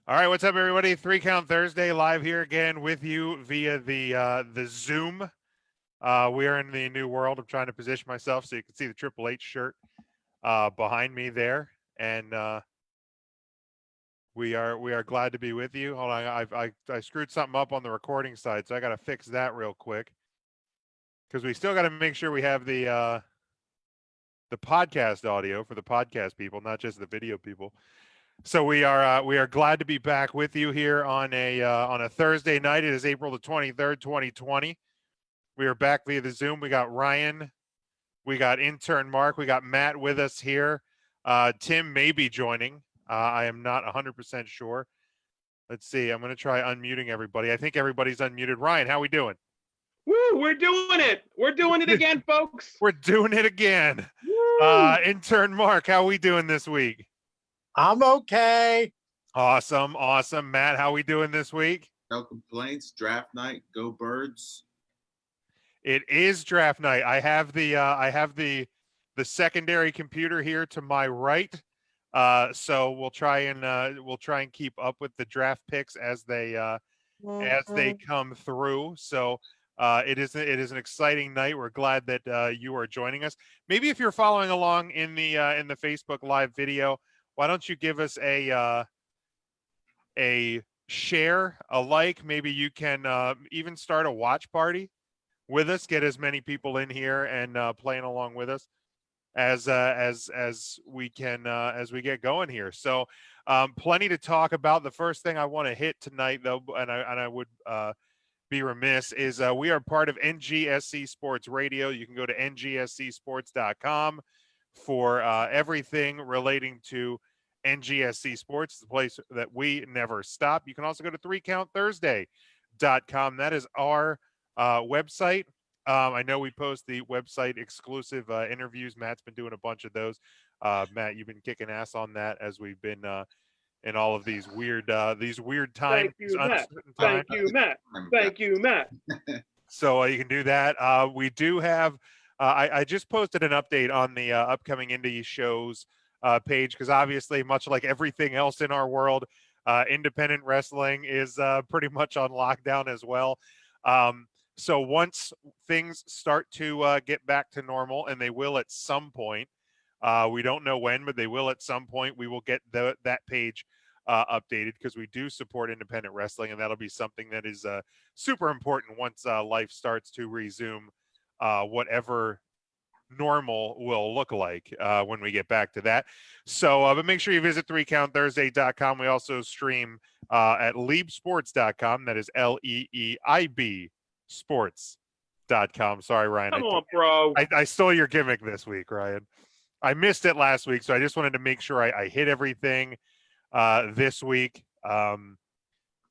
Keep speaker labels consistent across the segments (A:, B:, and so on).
A: All right, what's up, everybody? Three Count Thursday, live here again with you via the Zoom. We are in the new world. I'm trying to position myself so you can see the Triple H shirt behind me there, and we are glad to be with you. Hold on, I screwed something up on the recording side, so I got to fix that real quick because we still got to make sure we have the podcast audio for the podcast people, not just the video people. So we are glad to be back with you here on a Thursday night. It is April the 23rd, 2020. We are back via the Zoom. We got Ryan, we got intern Mark, we got Matt with us here. Tim may be joining. I am not 100% sure. Let's see. I'm going to try unmuting everybody. I think everybody's unmuted. Ryan, how we doing?
B: Woo, we're doing it. We're doing it again, folks.
A: We're doing it again. Intern Mark, how we doing this week?
C: I'm okay.
A: Awesome. Matt, how we doing this week?
D: No complaints. Draft night. Go Birds.
A: It is draft night. I have the secondary computer here to my right. So we'll try and keep up with the draft picks as they come through. So it is an exciting night. We're glad that you are joining us. Maybe if you're following along in the Facebook Live video, why don't you give us a share, a like? Maybe you can even start a watch party with us. Get as many people in here and playing along with us as we can as we get going here. So plenty to talk about. The first thing I want to hit tonight, though, and I would be remiss, is we are part of NGSC Sports Radio. You can go to ngscsports.com for everything relating to NGSC Sports, the place that we never stop. You can also go to 3countthursday.com. That is our website. I know we post the website exclusive interviews. Matt's been doing a bunch of those. Matt, you've been kicking ass on that as we've been in all of these weird times.
B: Thank you, Matt. Thank you, Matt. Thank you, Matt.
A: So you can do that. We do have. I just posted an update on the upcoming indie shows page because obviously, much like everything else in our world, independent wrestling is pretty much on lockdown as well. So once things start to get back to normal, and they will at some point, we don't know when, but they will at some point, we will get that page updated because we do support independent wrestling, and that'll be something that is super important once life starts to resume whatever normal will look like when we get back to that. So but make sure you visit 3countthursday.com. We also stream at leibsports.com. That is LEEIB sports.com. Sorry, Ryan.
B: Come on, bro.
A: I stole your gimmick this week, Ryan. I missed it last week, so I just wanted to make sure I hit everything this week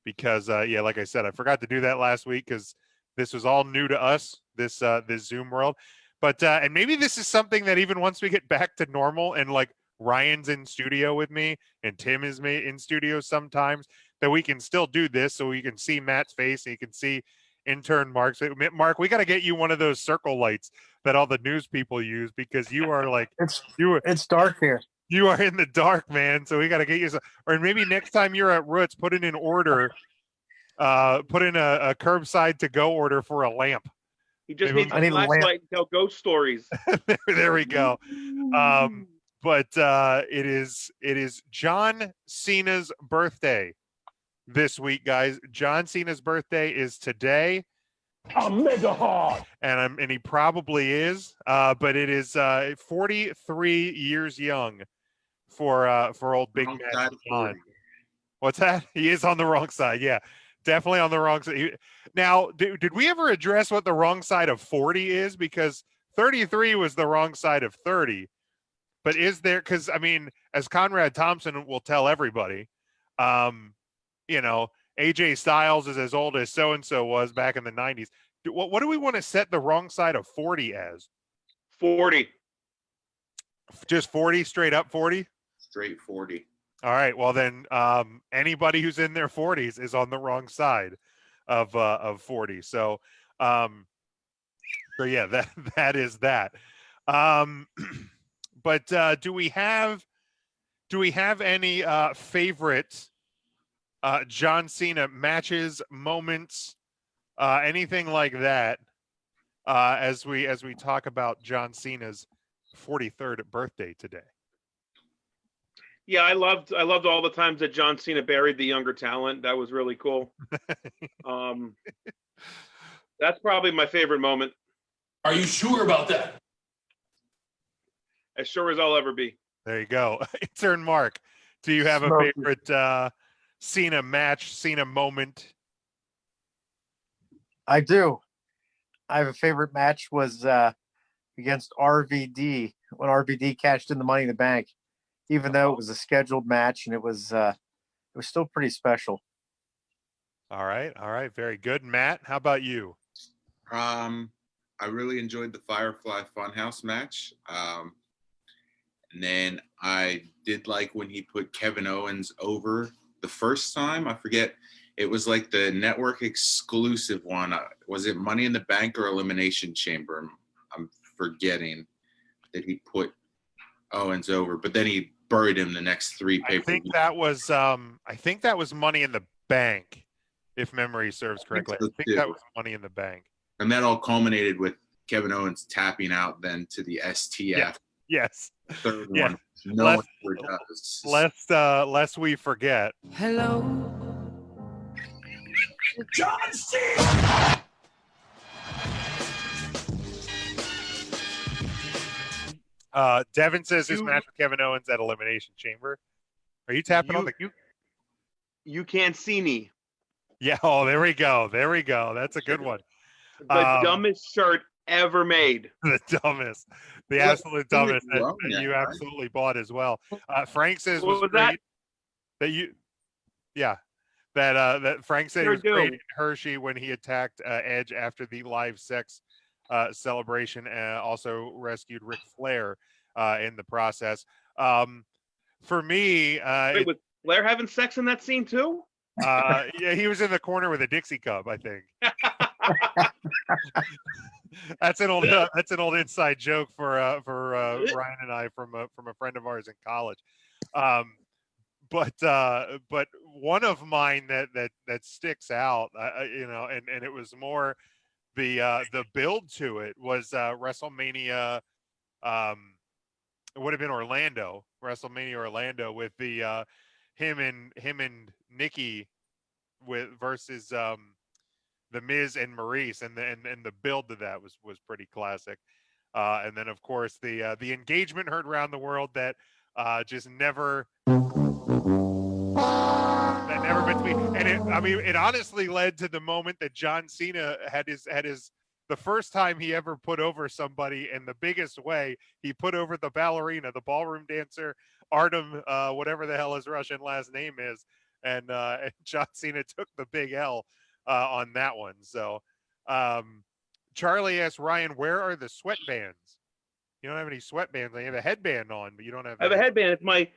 A: because like I said, I forgot to do that last week because this was all new to us, this Zoom world. But and maybe this is something that even once we get back to normal and like Ryan's in studio with me and Tim is in studio sometimes, that we can still do this so we can see Matt's face and you can see intern Mark. So, Mark, we got to get you one of those circle lights that all the news people use because you are like
C: it's dark here.
A: You are in the dark, man. So we got to get you some, or maybe next time you're at Roots, put it in order. Put in a curbside to go order for a lamp.
B: He just needs a flashlight and tell ghost stories.
A: There we go. But it is John Cena's birthday this week, guys. John Cena's birthday is today.
B: I'm mega hard.
A: And he probably is. But it is 43 years young for old Big Man John. What's that? He is on the wrong side. Yeah. Definitely on the wrong side. Now, did we ever address what the wrong side of 40 is? Because 33 was the wrong side of 30. But is there, because, I mean, as Conrad Thompson will tell everybody, AJ Styles is as old as so-and-so was back in the 90s. What do we want to set the wrong side of 40 as?
B: 40.
A: Just 40, straight up 40?
D: Straight 40.
A: All right. Well, then anybody who's in their 40s is on the wrong side of 40. So yeah, that is that. But do we have any favorite John Cena matches, moments, anything like that. As we talk about John Cena's 43rd birthday today.
B: Yeah, I loved all the times that John Cena buried the younger talent. That was really cool. That's probably my favorite moment.
E: Are you sure about that?
B: As sure as I'll ever be.
A: There you go. Intern Mark, do you have a
C: Smoky.
A: favorite Cena match, Cena moment?
C: I do. I have a favorite match was against RVD when RVD cashed in the Money in the Bank, even though it was a scheduled match and it was still pretty special.
A: All right, very good. Matt, how about you?
D: I really enjoyed the Firefly Funhouse match. And then I did like when he put Kevin Owens over the first time. I forget. It was like the network exclusive one. Was it Money in the Bank or Elimination Chamber? I'm forgetting that he put Owens over, but then he buried him the next three
A: I
D: pay-per-views.
A: think that was Money in the Bank, if memory serves correctly.
D: so,
A: I think
D: too.
A: that was Money in the Bank.
D: And that all culminated with Kevin Owens tapping out then to the STF
A: Yes.
D: third
A: Yeah.
D: one. No
A: Less-
D: one ever does.
A: Lest we forget.
F: Hello.
E: John Cena!
A: Devin says his
B: You-
A: match with Kevin Owens at Elimination Chamber. Are you tapping on the?
B: You can't see me.
A: Yeah. Oh, there we go. That's a good one.
B: The dumbest shirt ever made.
A: The dumbest, the
D: Well,
A: absolute
D: he was
A: dumbest that,
D: wrong
A: that
D: there,
A: you
D: right?
A: absolutely bought as well. Frank says
B: What
A: was
B: was
A: great
B: that?
A: that you, yeah, that Frank said it
B: Sure
A: was great
B: do.
A: in Hershey when he attacked Edge after the live sex celebration, also rescued Ric Flair in the process. For me,
B: Wait, was Flair having sex in that scene too?
A: yeah, he was in the corner with a Dixie cup, I think. That's an old inside joke for Ryan and I from a friend of ours in college. But one of mine that sticks out, and it was more the build to it was WrestleMania. It would have been WrestleMania Orlando with the him and Nikki versus the Miz and Maurice, and the build to that was pretty classic. And then of course the engagement heard around the world that just never meant to be. And it honestly led to the moment that John Cena had his the first time he ever put over somebody in the biggest way. He put over the ballerina, the ballroom dancer, Artem, whatever the hell his Russian last name is, and John Cena took the big L on that one. So Charlie asked Ryan, where are the sweatbands? You don't have any sweatbands. You have a headband on, but you don't have
B: I have a headband. It's my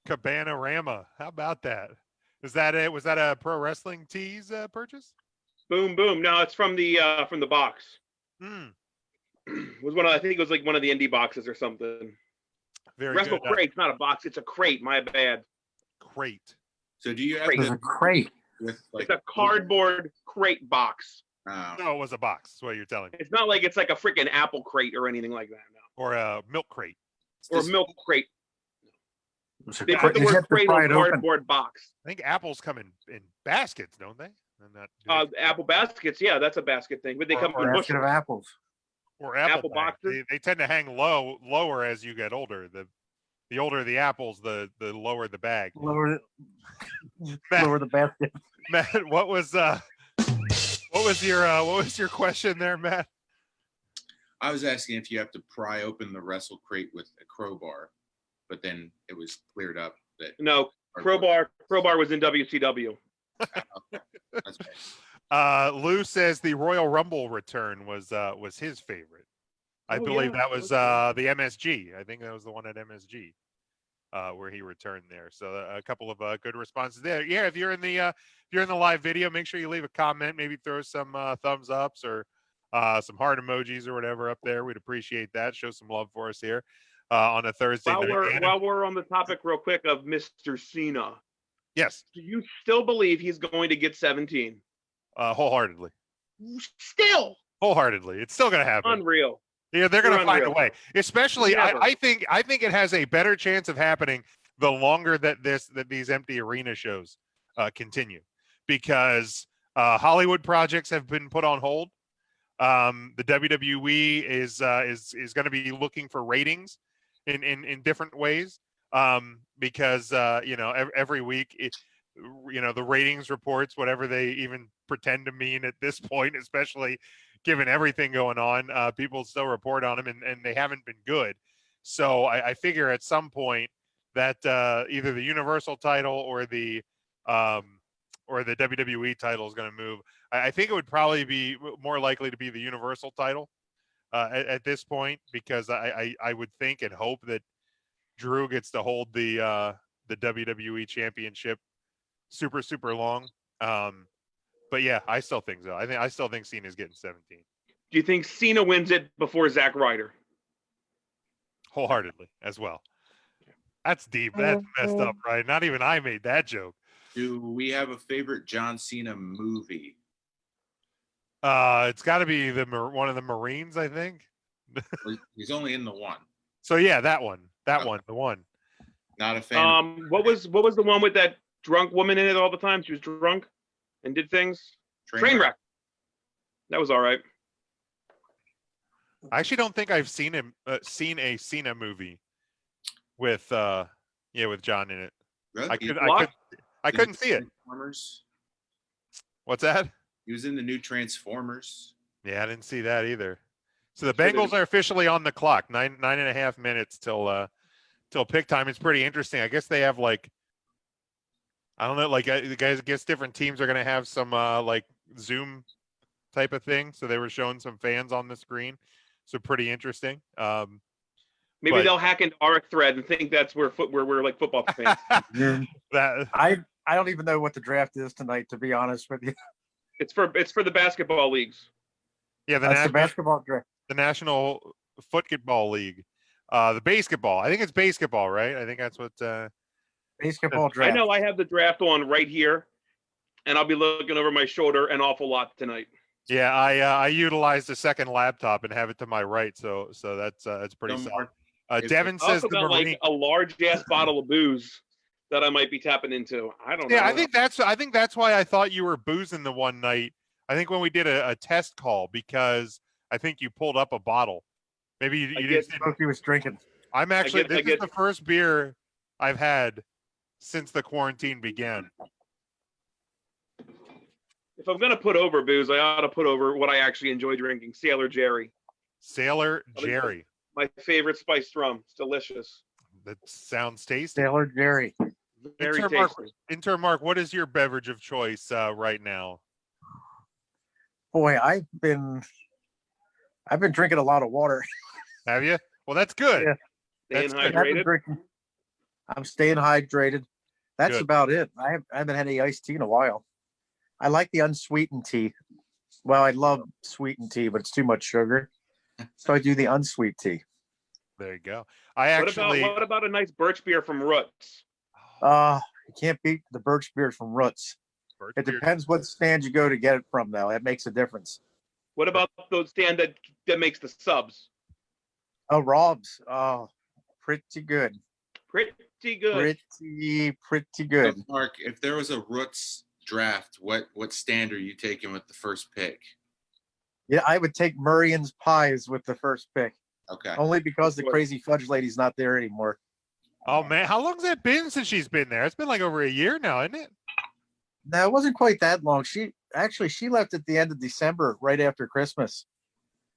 A: Cabana-rama. How about that? Is that it? Was that a Pro Wrestling Tees purchase?
B: boom boom. No, it's from the box.
A: Hmm.
B: It was I think it was like one of the indie boxes or something.
A: Very
B: Wrestle
A: good.
B: Crate's not a box, it's a crate. My bad.
A: Crate.
D: So do you have
B: Great.
C: There's a crate.
D: with like
B: It's a cardboard crate box.
A: No, it was a box. That's what you're telling me.
B: It's not like it's like a freaking apple crate or anything like that. No.
A: Or a milk crate.
B: Or milk crate.
C: There's a
B: They
C: crate.
B: put the
C: You
B: word
C: have to
B: crate
C: pry
B: on
C: it open.
B: cardboard box.
A: I think apples come in baskets, don't they? And that,
B: Apple baskets, yeah, that's a basket thing. But they come
A: Or
B: in
C: Basket
B: bushels.
C: of apples.
A: or apple
B: apple
A: bags.
B: boxes?
A: They tend to hang lower as you get older. The older the apples, the lower the bag.
C: Lower,
A: Matt,
C: lower the basket.
A: Matt, what was your question there, Matt?
D: I was asking if you have to pry open the wrestle crate with a crowbar, but then it was cleared up that
B: No, crowbar was in WCW.
D: That's okay.
A: Lou says the Royal Rumble return was his favorite. I
B: Oh,
A: believe
B: yeah.
A: that was the MSG. I think that was the one at MSG where he returned there. So a couple of good responses there. Yeah, if you're in the live video, make sure you leave a comment. Maybe throw some thumbs ups or some heart emojis or whatever up there. We'd appreciate that. Show some love for us here. on a Thursday night. And-
B: While we're on the topic real quick of Mr. Cena,
A: yes,
B: do you still believe he's going to get 17?
A: wholeheartedly.
B: Still
A: Wholeheartedly. It's still going to happen.
B: unreal.
A: Yeah, they're going to
B: You're
A: find a
B: unreal.
A: way. Especially,
B: Never.
A: I think it has a better chance of happening the longer that these empty arena shows continue, because Hollywood projects have been put on hold. The WWE is going to be looking for ratings in different ways, because every week the ratings reports, whatever they even pretend to mean at this point, especially given everything going on, people still report on them, and they haven't been good. So I figure at some point that either the Universal title or the WWE title is going to move. I think it would probably be more likely to be the Universal title at this point, because I would think and hope that Drew gets to hold the WWE Championship super long. But yeah, I still think so. I still think Cena's getting 17.
B: Do you think Cena wins it before Zack Ryder?
A: Wholeheartedly as well. That's deep. That's messed up, right? Not even I made that joke.
D: Do we have a favorite John Cena movie?
A: It's got to be one of the Marines, I think.
D: He's only in the one.
A: So yeah, that one, the one.
D: Not a fan.
B: What was the one with that drunk woman in it all the time? She was drunk and did things. Trainwreck. That was all right.
A: I actually don't think I've seen a Cena movie with John in it.
D: Really?
A: I couldn't see it.
D: Transformers.
A: What's that?
D: He was in the new Transformers.
A: Yeah, I didn't see that either. So the Bengals are officially on the clock. 9.5 minutes till pick time. It's pretty interesting. I guess they have I don't know, the guys, I guess different teams are going to have some Zoom type of thing. So they were showing some fans on the screen. So pretty interesting.
B: Maybe they'll hack into our thread and think that's where we're like football fans.
C: I don't even know what the draft is tonight, to be honest with you.
B: It's for the basketball leagues.
A: Yeah,
C: That's the basketball draft.
A: the National Football League. The basketball. I think it's basketball, right? I think that's what.
C: Basketball draft.
B: I know I have the draft on right here, and I'll be looking over my shoulder an awful lot tonight.
A: Yeah, I utilized a second laptop and have it to my right, so that's pretty
D: Don't
A: solid.
D: worry.
A: Devin
B: I
A: says
B: also
A: the
B: got
A: Marine.
B: like a large ass bottle of booze that I might be tapping into. I don't know.
A: Yeah, I think that's why I thought you were boozing the one night. I think when we did a test call, because I think you pulled up a bottle. Maybe you just didn't.
C: He was drinking.
A: I'm actually.
B: I
A: This is the first beer I've had since the quarantine began.
B: If I'm gonna put over booze, I ought to put over what I actually enjoy drinking. Sailor Jerry,
A: Sailor Jerry.
B: my favorite spiced rum. It's delicious.
A: That sounds tasty.
C: Taylor Jerry.
B: Very
A: Intern
B: tasty.
A: Mark, what is your beverage of choice right now?
C: Boy, I've been drinking a lot of water.
A: Have you? Well, that's good.
C: Yeah.
B: Staying
A: That's good.
C: I've been
B: hydrated.
C: drinking. I'm staying hydrated. That's
A: Good.
C: about it. I haven't had any iced tea in a while. I like the unsweetened tea. Well, I love sweetened tea, but it's too much sugar. So I do the unsweet tea.
A: There you go. What
B: What about a nice birch beer from Roots?
C: You can't beat the birch beer from Roots. It depends what stand you go to get it from, though. It makes a difference.
B: What about those stand that makes the subs?
C: Oh, Rob's. Oh, pretty good.
B: Pretty good.
C: Pretty good.
D: So, Mark, if there was a Roots draft, what stand are you taking with the first pick?
C: Yeah, I would take Murrian's Pies with the first pick,
D: Okay.
C: only because the crazy fudge lady's not there anymore.
A: Oh man, how long's that been since she's been there? It's been like over a year now, isn't it?
C: No, it wasn't quite that long. She left at the end of December, right after Christmas.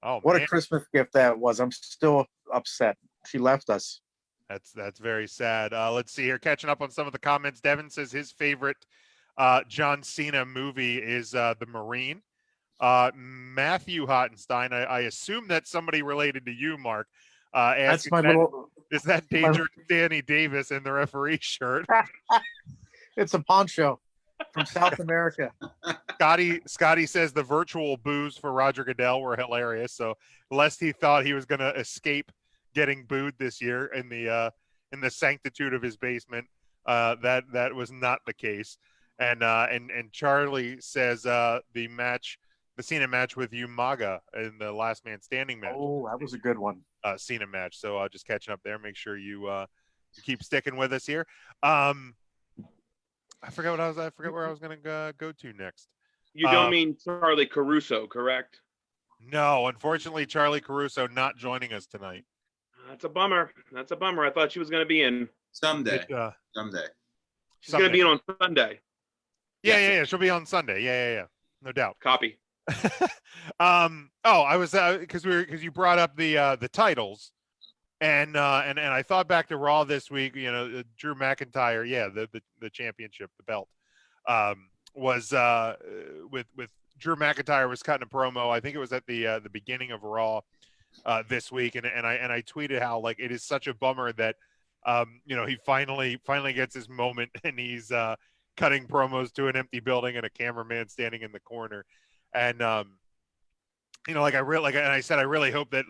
A: Oh
C: What
A: man,
C: a Christmas gift that was. I'm still upset. She left us.
A: that's very sad. Let's see here. Catching up on some of the comments. Devin says his favorite John Cena movie is The Marine. Matthew Hottenstein, I assume that's somebody related to you, Mark.
C: That's my
A: that,
C: little.
A: Is that Danger Danny Davis in the referee shirt?
C: It's a poncho from South America.
A: Scotty says the virtual boos for Roger Goodell were hilarious. So lest he thought he was going to escape getting booed this year in the sanctitude of his basement. That was not the case. And Charlie says the Cena match with Umaga in the Last Man Standing match.
C: Oh, that was a good one.
A: Cena match. So just catching up there. Make sure you keep sticking with us here. I forget where I was gonna go to next.
B: You don't mean Charlie Caruso, correct?
A: No, unfortunately, Charlie Caruso not joining us tonight.
B: That's a bummer. That's a bummer. I thought she was going to be in.
D: Someday.
A: It,
D: Someday.
B: She's going to be in on Sunday.
A: Yeah. She'll be on Sunday. Yeah. No doubt.
B: Copy.
A: I was because you brought up the titles, and I thought back to Raw this week. You know, Drew McIntyre. Yeah, the championship, the belt, was with Drew McIntyre was cutting a promo. I think it was at the beginning of Raw this week, and I tweeted how like it is such a bummer that he finally gets his moment, and he's cutting promos to an empty building and a cameraman standing in the corner, and like I really hope that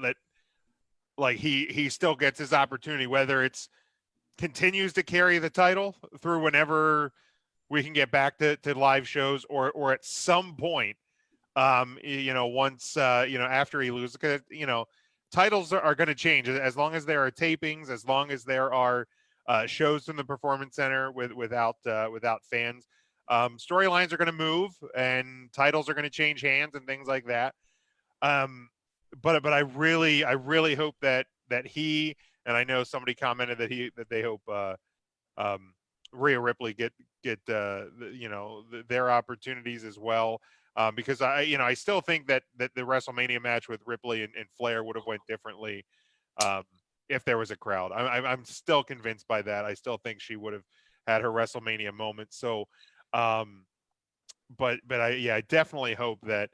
A: like he still gets his opportunity, whether it's continues to carry the title through whenever we can get back to live shows, or at some point, once after he loses, because titles are going to change as long as there are tapings, as long as there are shows from the Performance Center without fans. Storylines are going to move, and titles are going to change hands and things like that. But I really hope that he, and I know somebody commented that they hope Rhea Ripley get their opportunities as well, because I still think that the WrestleMania match with Ripley and Flair would have went differently if there was a crowd. I'm still convinced by that. I still think she would have had her WrestleMania moment. So, but I definitely hope that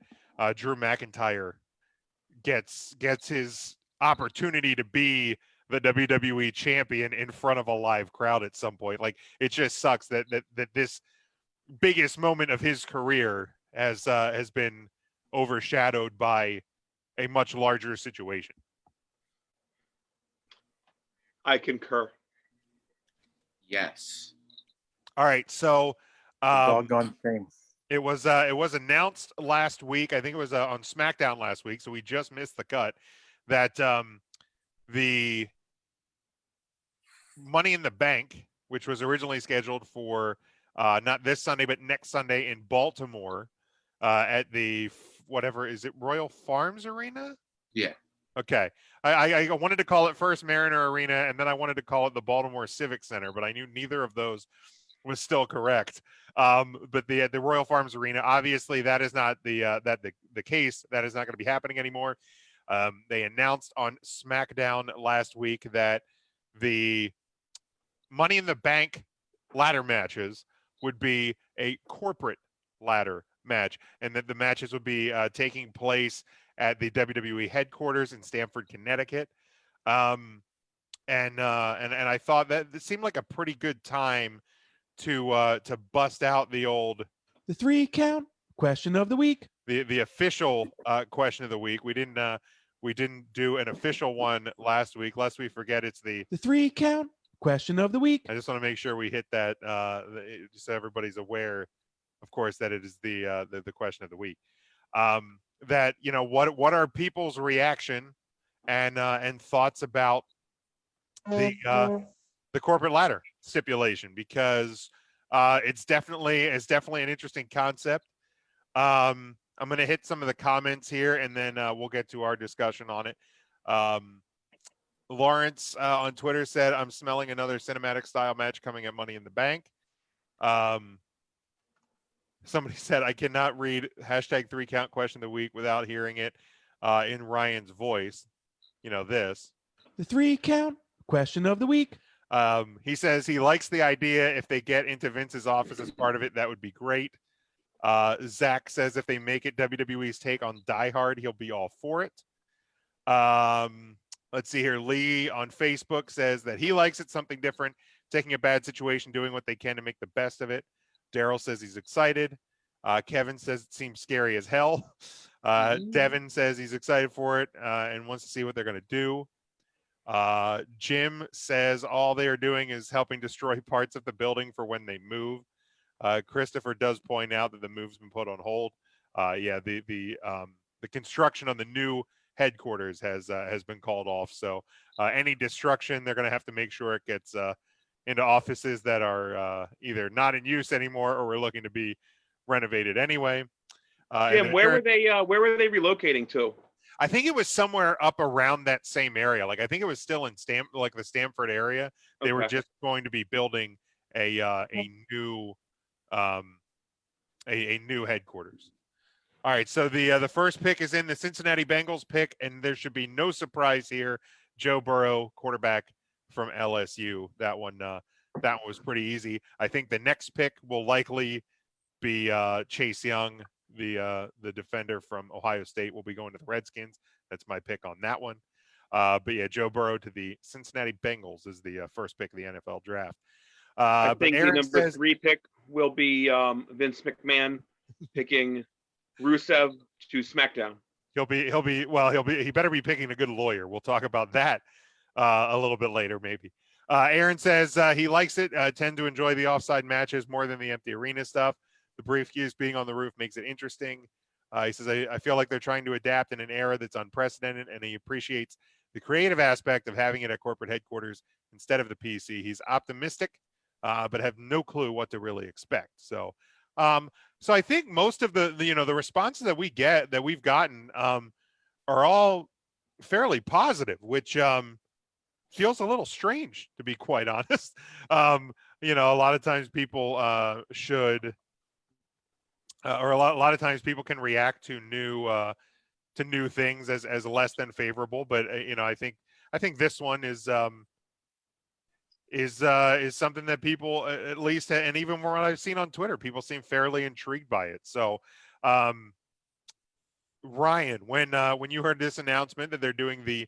A: Drew McIntyre gets his opportunity to be the WWE champion in front of a live crowd at some point. Like, it just sucks that this biggest moment of his career has been overshadowed by a much larger situation.
B: I concur.
D: Yes.
A: All right, so
C: Doggone shame.
A: it was announced last week. I think it was on SmackDown last week, so we just missed the cut, that the Money in the Bank, which was originally scheduled for not this Sunday but next Sunday in Baltimore at the whatever is it, Royal Farms Arena?
D: Yeah.
A: Okay. I wanted to call it first Mariner Arena, and then I wanted to call it the Baltimore Civic Center, but I knew neither of those was still correct. But the Royal Farms Arena, obviously that is not the case. That is not going to be happening anymore. They announced on SmackDown last week that the Money in the Bank ladder matches would be a corporate ladder match, and that the matches would be taking place at the WWE headquarters in Stamford, Connecticut. And I thought that it seemed like a pretty good time to bust out the
F: 3 count question of the week.
A: The official question of the week. We didn't do an official one last week, lest we forget it's the
F: 3 count question of the week.
A: I just want to make sure we hit that just so everybody's aware, of course, that it is the question of the week. That what are people's reaction and thoughts about the corporate ladder stipulation, because it's definitely an interesting concept. I'm going to hit some of the comments here, and then we'll get to our discussion on it. Lawrence on Twitter said, "I'm smelling another cinematic style match coming at Money in the Bank." Somebody said, "I cannot read #3 count question of the week without hearing it in Ryan's voice." This.
F: The 3 count question of the week.
A: He says he likes the idea. If they get into Vince's office as part of it, that would be great. Zach says if they make it WWE's take on Die Hard, he'll be all for it. Let's see here. Lee on Facebook says that he likes it, something different, taking a bad situation, doing what they can to make the best of it. Daryl says he's excited. Kevin says it seems scary as hell. Devin says he's excited for it and wants to see what they're going to do. Jim says all they are doing is helping destroy parts of the building for when they move. Christopher does point out that the move's been put on hold. Yeah, the construction on the new headquarters has been called off. So any destruction, they're going to have to make sure it gets into offices that are either not in use anymore or we're looking to be renovated anyway.
B: Jim, where were they relocating to?
A: I think it was somewhere up around that same area. Like I think it was still in the Stamford area. They were
B: Okay.
A: just going to be building a new a new headquarters. All right, so the first pick is in the Cincinnati Bengals pick, and there should be no surprise here. Joe Burrow, quarterback from LSU. That one was pretty easy. I think the next pick will likely be Chase Young, the defender from Ohio State, will be going to the Redskins. That's my pick on that one. But yeah, Joe Burrow to the Cincinnati Bengals is the first pick of the NFL draft.
B: I
A: But
B: think the
A: Aaron
B: number
A: says,
B: 3 pick will be Vince McMahon picking Rusev to SmackDown.
A: he better be picking a good lawyer. We'll talk about that a little bit later, maybe. Aaron says he likes it, tend to enjoy the offside matches more than the empty arena stuff. The briefcase being on the roof makes it interesting. He says, I feel like they're trying to adapt in an era that's unprecedented, and he appreciates the creative aspect of having it at corporate headquarters instead of the PC. He's optimistic, but have no clue what to really expect. So I think most of the responses that we've gotten are all fairly positive, which feels a little strange, to be quite honest. A lot of times people or a lot of times people can react to new things as less than favorable. But I think this one is something that people at least, and even what I've seen on Twitter, people seem fairly intrigued by it. So, Ryan, when you heard this announcement that they're doing the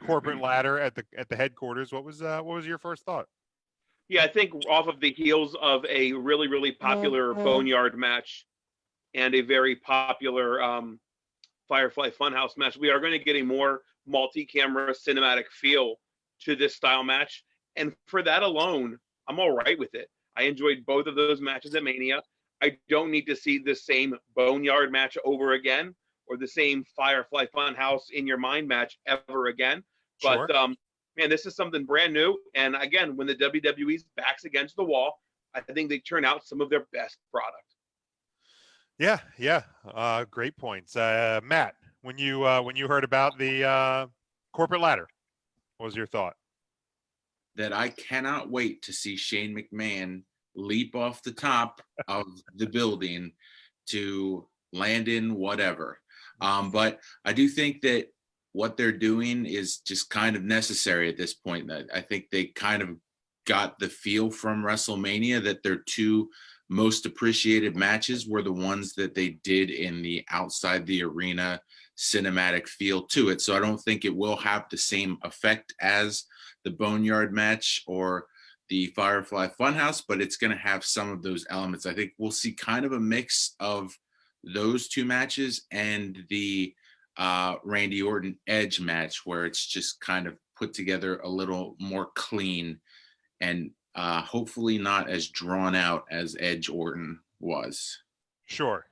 A: corporate ladder at the headquarters, what was your first thought?
B: Yeah, I think off of the heels of a really, really popular Boneyard match and a very popular Firefly Funhouse match, we are going to get a more multi-camera cinematic feel to this style match. And for that alone, I'm all right with it. I enjoyed both of those matches at Mania. I don't need to see the same Boneyard match over again or the same Firefly Funhouse in your mind match ever again.
A: Sure.
B: But man, this is something brand new. And again, when the WWE's back's against the wall, I think they turn out some of their best product.
A: Yeah. Great points. Matt, when you heard about the corporate ladder, what was your thought?
D: That I cannot wait to see Shane McMahon leap off the top of the building to land in whatever. But I do think that what they're doing is just kind of necessary at this point. I think they kind of got the feel from WrestleMania that their two most appreciated matches were the ones that they did in the outside the arena cinematic feel to it. So I don't think it will have the same effect as the Boneyard match or the Firefly Funhouse, but it's going to have some of those elements. I think we'll see kind of a mix of those two matches and the Randy Orton Edge match, where it's just kind of put together a little more clean and hopefully not as drawn out as Edge Orton was.
A: Sure.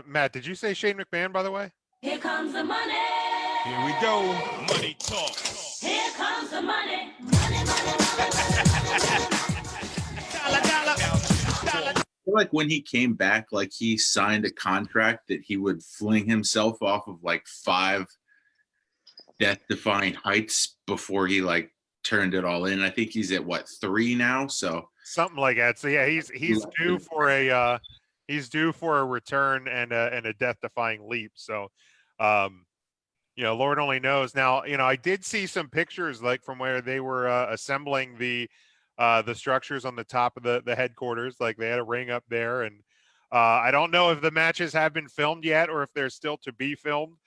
A: Matt, did you say Shane McMahon, by the way?
G: Here comes the money.
E: Here we go. Money talk.
G: Here comes the money. Money.
D: I feel like when he came back, like he signed a contract that he would fling himself off of like 5 death-defying heights before he like turned it all in. I think he's at 3 now, so
A: Something like that. So yeah, he's due for a return and a death-defying leap. So, Lord only knows. Now, I did see some pictures like from where they were assembling the structures on the top of the headquarters. Like they had a ring up there, and I don't know if the matches have been filmed yet or if they're still to be filmed.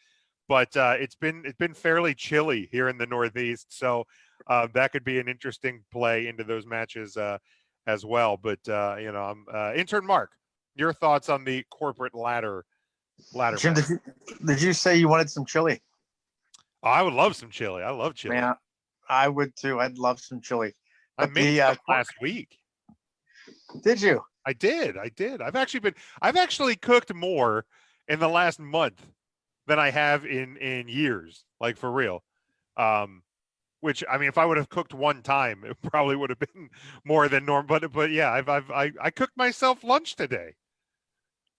A: But it's been fairly chilly here in the Northeast, so that could be an interesting play into those matches as well. But intern Mark, your thoughts on the corporate ladder?
C: Jim, did you say you wanted some chili?
A: Oh, I would love some chili. I love chili.
C: Man, I would too. I'd love some chili.
A: I
C: But
A: made
C: the
A: some last week.
C: did you?
A: I did. I've actually cooked more in the last month than I have in years, like for real. Which I mean, if I would have cooked one time, it probably would have been more than normal. But yeah, I cooked myself lunch today.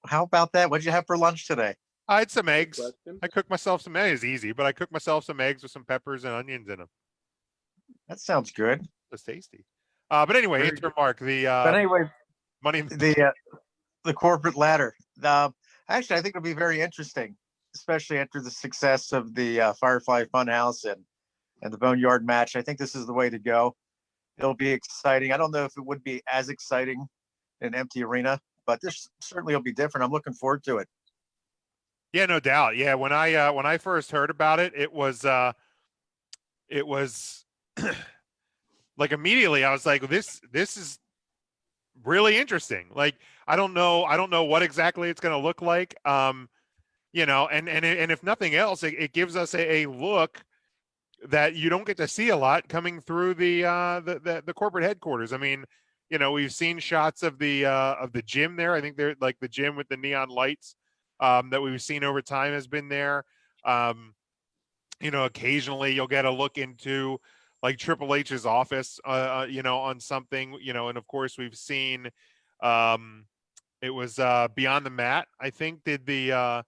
C: How about that? What'd you have for lunch today?
A: I had some
B: Good
A: eggs.
B: question.
A: I cooked myself some eggs. Easy, but I cooked myself some eggs with some peppers and onions in them.
C: That sounds good.
A: It's tasty. But anyway,
C: Very
A: intern Mark, the
C: But anyway,
A: money.
C: the corporate ladder. Actually, I think it'll be very interesting, especially after the success of the Firefly Funhouse and the Boneyard match. I think this is the way to go. It'll be exciting. I don't know if it would be as exciting in an empty arena, but this certainly will be different. I'm looking forward to it.
A: Yeah, no doubt. Yeah, when I first heard about it, it was like immediately I was like, this is really interesting. Like I don't know what exactly it's going to look like. You know, and if nothing else, it gives us a look that you don't get to see a lot coming through the corporate headquarters. I mean, you know, we've seen shots of the gym there. I think they're like the gym with the neon lights that we've seen over time has been there. You know, occasionally you'll get a look into like Triple H's office, you know, on something, you know, and of course we've seen it was Beyond the Mat, I think, did the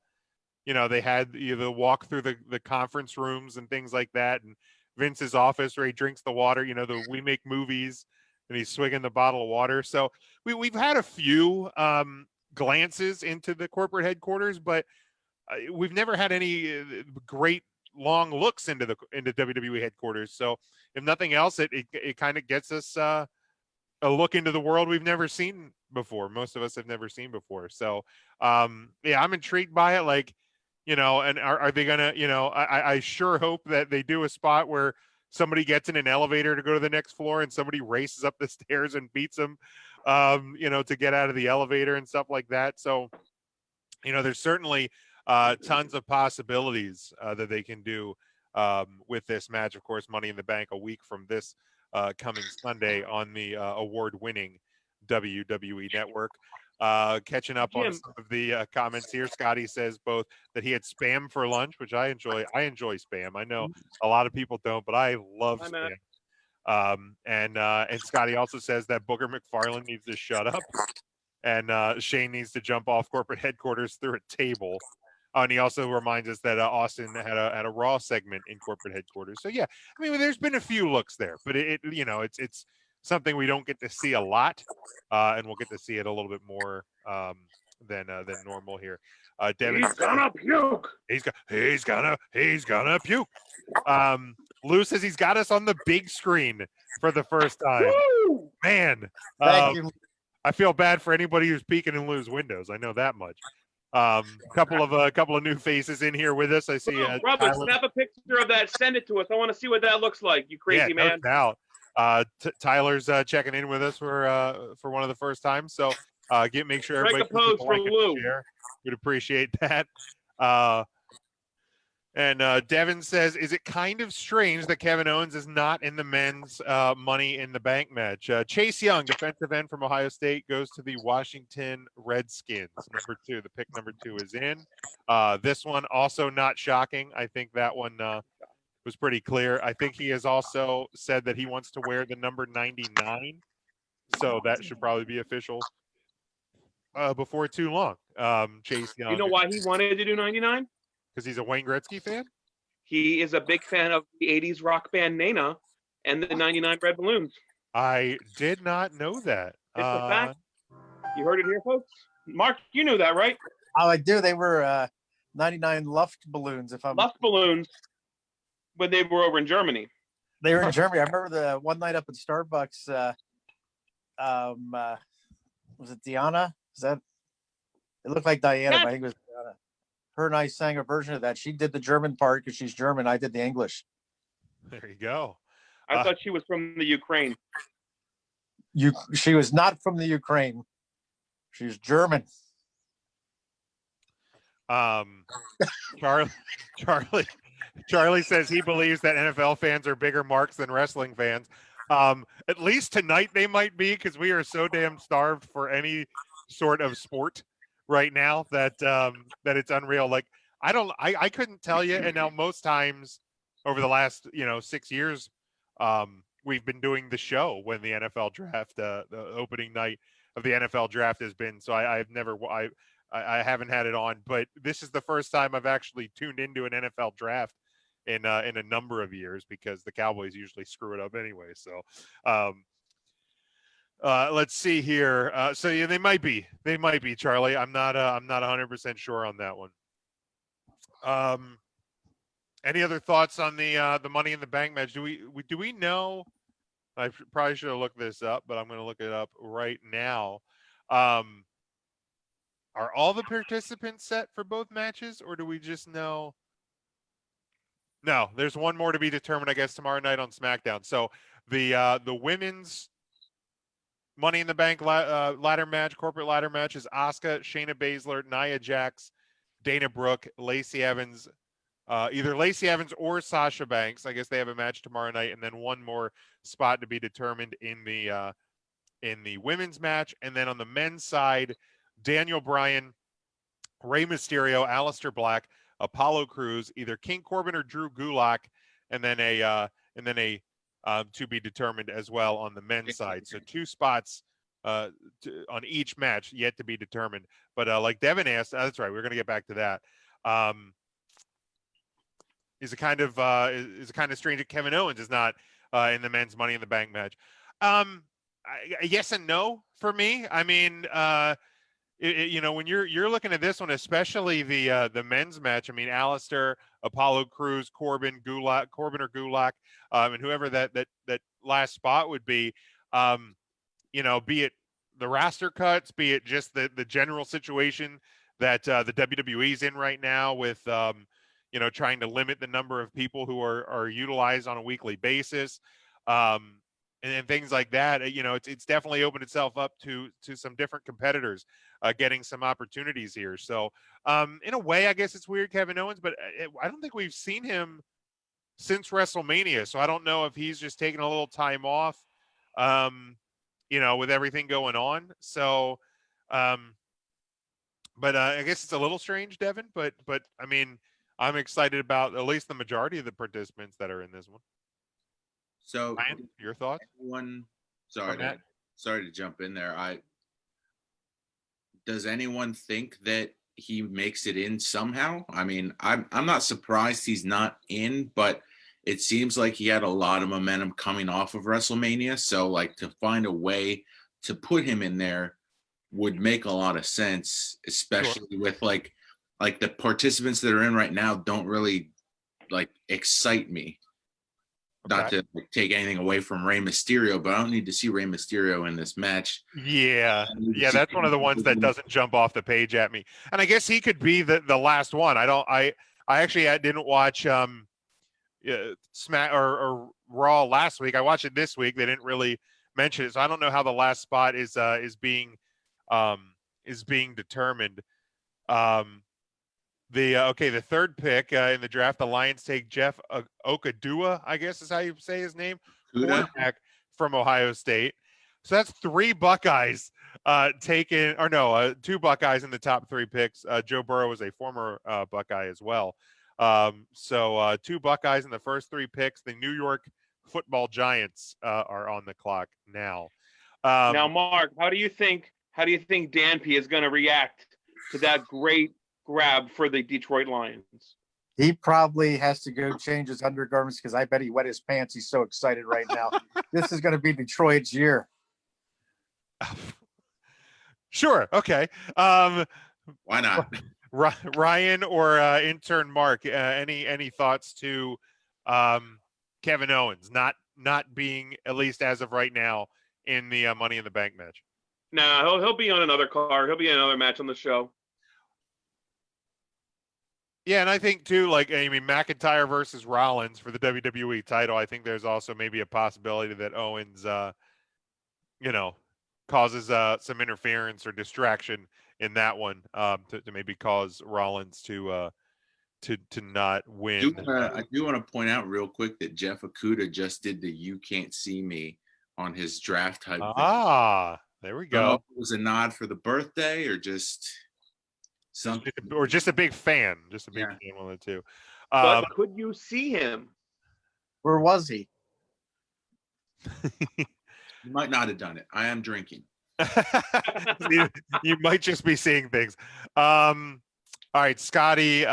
A: you know, they had the walk through the conference rooms and things like that, and Vince's office where he drinks the water, you know, the We Make Movies, and he's swigging the bottle of water. So we've had a few glances into the corporate headquarters, but we've never had any great long looks into WWE headquarters. So if nothing else, it kind of gets us a look into the world we've never seen before. Most of us have never seen before. So yeah, I'm intrigued by it. Like, you know, and are they gonna, you know, I sure hope that they do a spot where somebody gets in an elevator to go to the next floor and somebody races up the stairs and beats them, you know, to get out of the elevator and stuff like that. So, you know, there's certainly tons of possibilities that they can do with this match. Of course, Money in the Bank a week from this coming Sunday on the award-winning WWE Network. Catching up on
B: Jim.
A: some of the comments here. Scotty says both that he had Spam for lunch, which I enjoy. I enjoy Spam. I know a lot of people don't, but I love
B: Hi,
A: Spam.
B: Matt.
A: And Scotty also says that Booker McFarland needs to shut up, and Shane needs to jump off corporate headquarters through a table. And he also reminds us that Austin had a Raw segment in corporate headquarters. So yeah, I mean, there's been a few looks there, but it you know, it's something we don't get to see a lot, and we'll get to see it a little bit more than normal here. Devin,
B: He's gonna puke.
A: he's gonna puke. Lou says he's got us on the big screen for the first time.
B: Woo!
A: Man,
C: Thank you.
A: I feel bad for anybody who's peeking in Lou's windows. I know that much. Couple of new faces in here with us. I see.
B: Brother,
A: Tyler,
B: snap a picture of that. Send it to us. I want to see what that looks like. You crazy
A: yeah,
B: man.
A: no doubt. Tyler's checking in with us for one of the first times. So make sure
B: Strike
A: everybody
B: a pose
A: gives us
B: for
A: like and
B: Lou.
A: share. We'd appreciate that. And Devin says, is it kind of strange that Kevin Owens is not in the men's Money in the Bank match? Chase Young, defensive end from Ohio State, goes to the Washington Redskins. Number 2, the pick number 2 is in. This one also not shocking. I think that one was pretty clear. I think he has also said that he wants to wear the number 99. So that should probably be official before too long. Chase Young.
B: You know why he wanted to do 99?
A: Because he's a Wayne Gretzky fan?
B: He is a big fan of the 80s rock band Nana and the 99 Red Balloons.
A: I did not know that.
B: It's a fact. You heard it here, folks. Mark, you knew that, right?
C: Oh, I do. They were 99 Luft balloons. If I'm
B: Luft balloons when they were over in Germany.
C: They were in Germany. I remember the one night up at Starbucks. Was it Diana? Is that? It looked like Diana,
B: Yeah.
C: but I think it was Diana. Her and I sang a version of that. She did the German part because she's German. I did the English.
A: There you go.
B: I thought she was from the Ukraine.
C: She was not from the Ukraine. She's German.
A: Charlie Charlie says he believes that NFL fans are bigger marks than wrestling fans. At least tonight they might be, because we are so damn starved for any sort of sport right now that it's unreal. Like I couldn't tell you. And now most times over the last 6 years, we've been doing the show when the NFL draft, the opening night of the NFL draft has been. So I haven't had it on, but this is the first time I've actually tuned into an NFL draft in a number of years, because the Cowboys usually screw it up anyway. So let's see here. So yeah, they might be, Charlie. I'm not 100% sure on that one. Any other thoughts on the Money in the Bank match? Do we know? I probably should have looked this up, but I'm going to look it up right now. Are all the participants set for both matches, or do we just know? No, there's one more to be determined, I guess, tomorrow night on SmackDown. So the women's Money in the Bank ladder match, corporate ladder match, is Asuka, Shayna Baszler, Nia Jax, Dana Brooke, Lacey Evans, either Lacey Evans or Sasha Banks. I guess they have a match tomorrow night, and then one more spot to be determined in the women's match. And then on the men's side, Daniel Bryan, Rey Mysterio, Aleister Black, Apollo Crews, either King Corbin or Drew Gulak, and then a to be determined as well on the men's side. So 2 spots on each match yet to be determined. But like Devin asked, that's right, we're going to get back to that. Is a kind of strange that Kevin Owens is not in the men's Money in the Bank match. Yes and no for me. I mean, when you're looking at this one, especially the men's match. I mean, Aleister, Apollo Crews, Corbin or Gulak, and whoever that last spot would be. Be it the roster cuts, be it just the general situation that the WWE's in right now with trying to limit the number of people who are utilized on a weekly basis. And things like that, it's definitely opened itself up to some different competitors getting some opportunities here. So in a way, I guess it's weird, Kevin Owens, but I don't think we've seen him since WrestleMania. So I don't know if he's just taking a little time off, with everything going on. So, but I guess it's a little strange, Devin, but I mean, I'm excited about at least the majority of the participants that are in this one.
D: So,
A: Ryan, your thoughts?
D: Sorry to jump in there. Does anyone think that he makes it in somehow? I mean, I'm not surprised he's not in, but it seems like he had a lot of momentum coming off of WrestleMania. So, like, to find a way to put him in there would make a lot of sense, especially with like the participants that are in right now don't really excite me.
A: Okay.
D: Not to take anything away from Rey Mysterio, but I don't need to see Rey Mysterio in this match.
A: Yeah, that's one of the ones that doesn't jump off the page at me. And I guess he could be the last one. I actually didn't watch Smack or Raw last week. I watched it this week. They didn't really mention it, so I don't know how the last spot is being determined. The third pick in the draft, the Lions take Jeff Okadua, I guess is how you say his name, quarterback from Ohio State. So that's 3 Buckeyes taken, or no, 2 Buckeyes in the top 3 picks. Joe Burrow is a former Buckeye as well. So 2 Buckeyes in the first 3 picks. The New York Football Giants are on the clock now.
B: Now, Mark, how do you think Dan P is going to react to that great grab for the Detroit Lions?
C: He probably has to go change his undergarments, because I bet he wet his pants. He's so excited right now. This is going to be Detroit's year.
A: Sure. Okay.
D: Why not?
A: Ryan or intern Mark, any thoughts to Kevin Owens not being, at least as of right now, in the Money in the Bank match?
B: No, he'll be on another card. He'll be in another match on the show.
A: Yeah, and I think too, McIntyre versus Rollins for the WWE title. I think there's also maybe a possibility that Owens, causes some interference or distraction in that one to maybe cause Rollins to to not
D: I
A: win.
D: do want to point out real quick that Jeff Okuda just did the "You Can't See Me" on his draft hype.
A: There we
D: I don't know
A: go.
D: if it was a nod for the birthday or just something.
A: Or just a big fan, just a big
D: Yeah.
A: fan on it too.
B: But could you see him?
C: Where was he?
D: You might not have done it. I am drinking.
A: you might just be seeing things. All right, Scotty.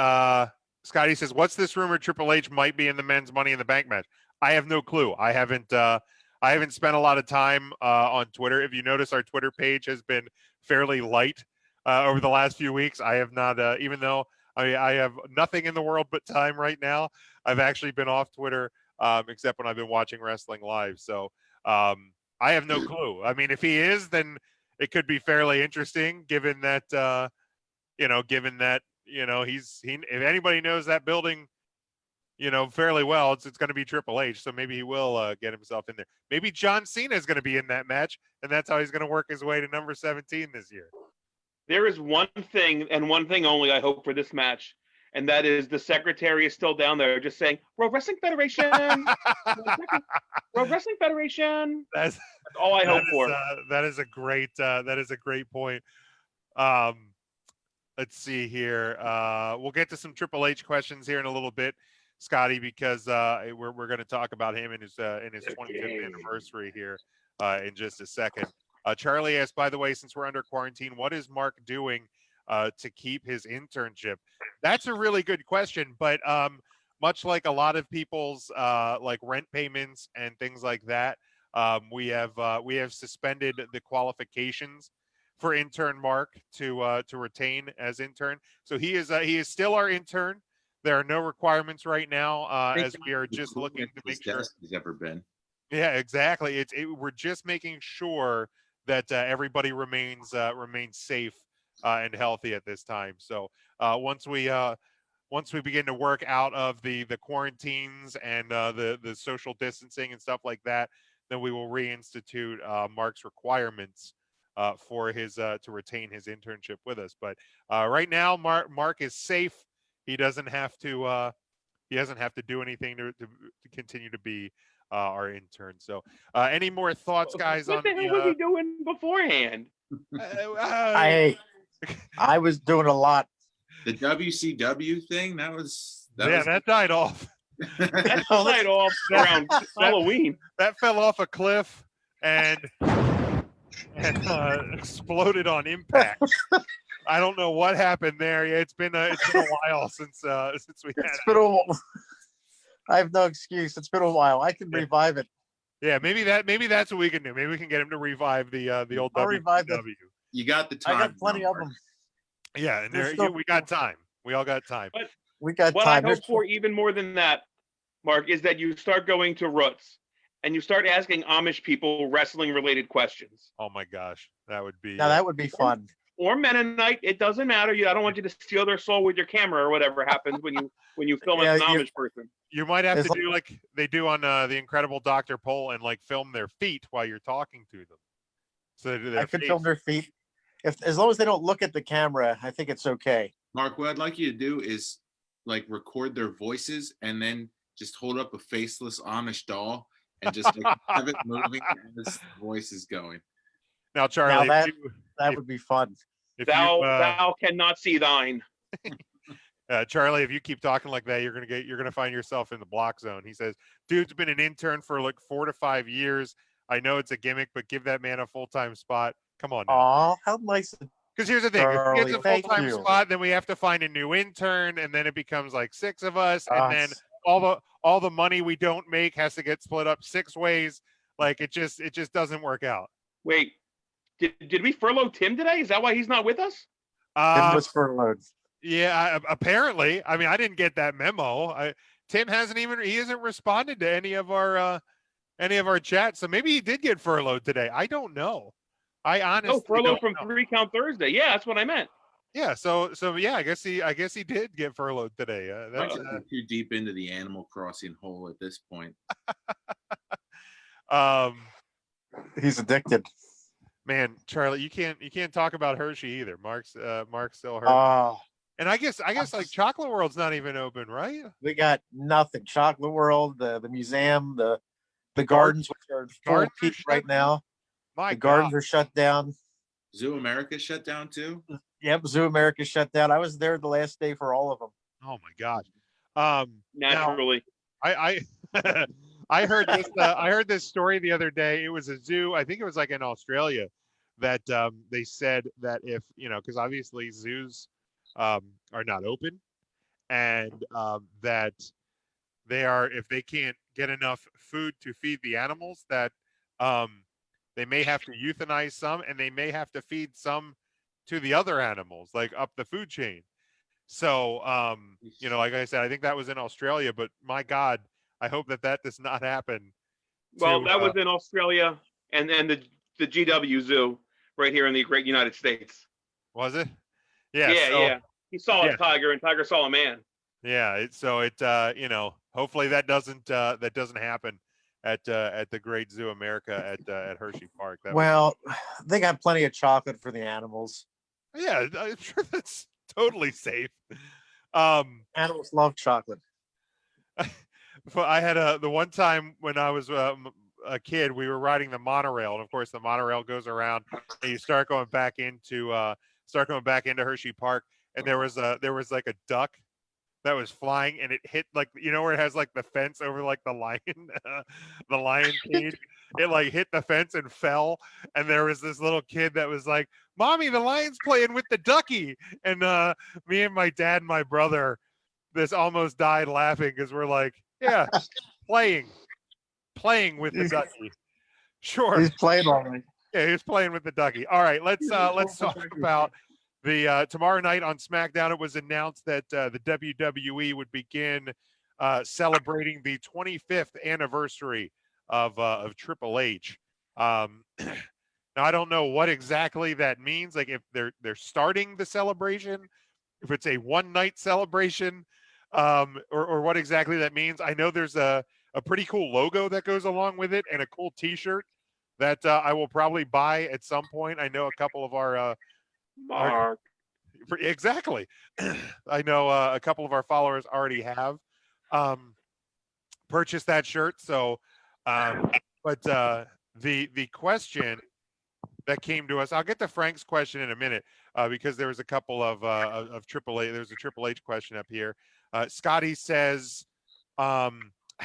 A: Scotty says, "What's this rumor? Triple H might be in the men's Money in the Bank match." I have no clue. I haven't spent a lot of time on Twitter. If you notice, our Twitter page has been fairly light over the last few weeks. I have not, even though I have nothing in the world but time right now. I've actually been off Twitter, except when I've been watching wrestling live. So I have no clue. I mean, if he is, then it could be fairly interesting, given that if anybody knows that building, fairly well, it's going to be Triple H. So maybe he will get himself in there. Maybe John Cena is going to be in that match, and that's how he's going to work his way to number 17 this year.
B: There is one thing and one thing only I hope for this match, and that is the secretary is still down there just saying, World Wrestling Federation, World Wrestling Federation.
A: That's
B: all I hope for.
A: That is a great point. Let's see here. We'll get to some Triple H questions here in a little bit, Scotty, because we're going to talk about him in his 25th anniversary here in just a second. Charlie asked, by the way, since we're under quarantine, what is Mark doing to keep his internship? That's a really good question, but much like a lot of people's like rent payments and things like that, we have suspended the qualifications for intern Mark to retain as intern. So he is still our intern. There are no requirements right now, as we are just looking to make sure
D: he's ever been.
A: Yeah, exactly. We're just making sure that everybody remains safe and healthy at this time. So once we begin to work out of the quarantines and the social distancing and stuff like that, then we will reinstitute Mark's requirements for his to retain his internship with us. But right now, Mark is safe. He doesn't have to do anything to continue to be our intern. So any more thoughts, guys?
B: What the hell was he doing beforehand?
C: I was doing a lot.
D: The WCW thing,
A: that died off.
B: That died off around Halloween.
A: That fell off a cliff and exploded on impact. I don't know what happened there. Yeah, it's been a while since we had it.
C: I have no excuse. It's been a while. I can revive it.
A: Yeah, maybe that's what we can do. Maybe we can get him to revive the old
C: I'll
A: WCW.
C: revive them.
D: You got the time.
C: I got plenty of them.
A: Yeah, and we got time. We all got time.
B: But
C: we got
B: what
C: time.
B: I hope for even more than that, Mark, is that you start going to Roots and you start asking Amish people wrestling-related questions.
A: Oh my gosh, that would be.
C: Now that would be fun.
B: Or Mennonite, it doesn't matter. I don't want you to steal their soul with your camera or whatever happens when you film an Amish person.
A: You might have to do like they do on the Incredible Dr. Pol and like film their feet while you're talking to them. So
C: I could film their feet. As long as they don't look at the camera, I think it's okay.
D: Mark, what I'd like you to do is like record their voices and then just hold up a faceless Amish doll and just like, have it moving and this voice is going.
A: Now, Charlie,
C: that would be fun.
B: Thou cannot see thine.
A: Charlie, if you keep talking like that, you're gonna find yourself in the block zone. He says, "Dude's been an intern for like 4 to 5 years. I know it's a gimmick, but give that man a full-time spot. Come on."
C: Aw, how nice.
A: Because here's the thing:
C: Charlie,
A: if he gets a full-time spot, then we have to find a new intern, and then it becomes like 6 of us, and then all the money we don't make has to get split up 6 ways. Like it just doesn't work out.
B: Wait, did we furlough Tim today? Is that why he's not with us?
C: Tim was furloughed.
A: Yeah, apparently. I mean, I didn't get that memo. Tim hasn't responded to any of our chats. So maybe he did get furloughed today. I don't know. I honestly
B: furloughed from 3 Count Thursday. Yeah, that's what I meant.
A: Yeah, so yeah, I guess he did get furloughed today. That's
D: too deep into the Animal Crossing hole at this point.
C: He's addicted.
A: Man, Charlie, you can't talk about Hershey either. Mark's still Hershey.
C: Oh,
A: And I guess like Chocolate World's not even open, right?
C: We got nothing. Chocolate World, the museum, the
A: The
C: gardens, which are full
A: gardens are
C: peak
A: shut
C: right now.
A: My
C: The
A: God.
C: gardens are shut down.
D: Zoo America shut down too.
C: Yep, Zoo America shut down. I was there the last day for all of them.
A: Oh my gosh. Now
B: Naturally.
A: I I heard this I heard this story the other day. It was a zoo, I think it was like in Australia, that they said that if, because obviously zoos are not open, and that they are, if they can't get enough food to feed the animals, that they may have to euthanize some, and they may have to feed some to the other animals, like up the food chain. So, like I said, I think that was in Australia, but my God, I hope that that does not happen.
B: Well,
A: to,
B: that was in Australia and the GW Zoo right here in the great United States.
A: Was it? Yeah.
B: Yeah,
A: So,
B: yeah. He saw
A: yeah.
B: a tiger and tiger saw a man.
A: yeah. Hopefully that doesn't happen at the Great Zoo America at Hershey Park. That
C: Well, they got plenty of chocolate for the animals.
A: yeah, I'm sure that's totally safe. Um,
C: Animals love chocolate.
A: But I had the one time when I was a kid, we were riding the monorail, and of course the monorail goes around, and you start going back into Hershey Park, and there was like a duck that was flying, and it hit, like, where it has like the fence over like the lion the lion cage. It like hit the fence and fell, and there was this little kid that was like, "Mommy, the lion's playing with the ducky," and me and my dad and my brother this almost died laughing, because we're like, yeah, playing with the ducky. Sure.
C: He's playing all right.
A: Yeah, he was playing with the ducky. All right, let's talk about the tomorrow night on SmackDown. It was announced that the WWE would begin celebrating the 25th anniversary of Triple H. Now I don't know what exactly that means. Like, if they're starting the celebration, if it's a one night celebration, or what exactly that means. I know there's a pretty cool logo that goes along with it, and a cool T-shirt that I will probably buy at some point. I know a couple of our
B: Mark.
A: exactly. I know a couple of our followers already have purchased that shirt. So, but the question that came to us, I'll get to Frank's question in a minute, because there was a couple of Triple H. There's a Triple H question up here. Scotty says, how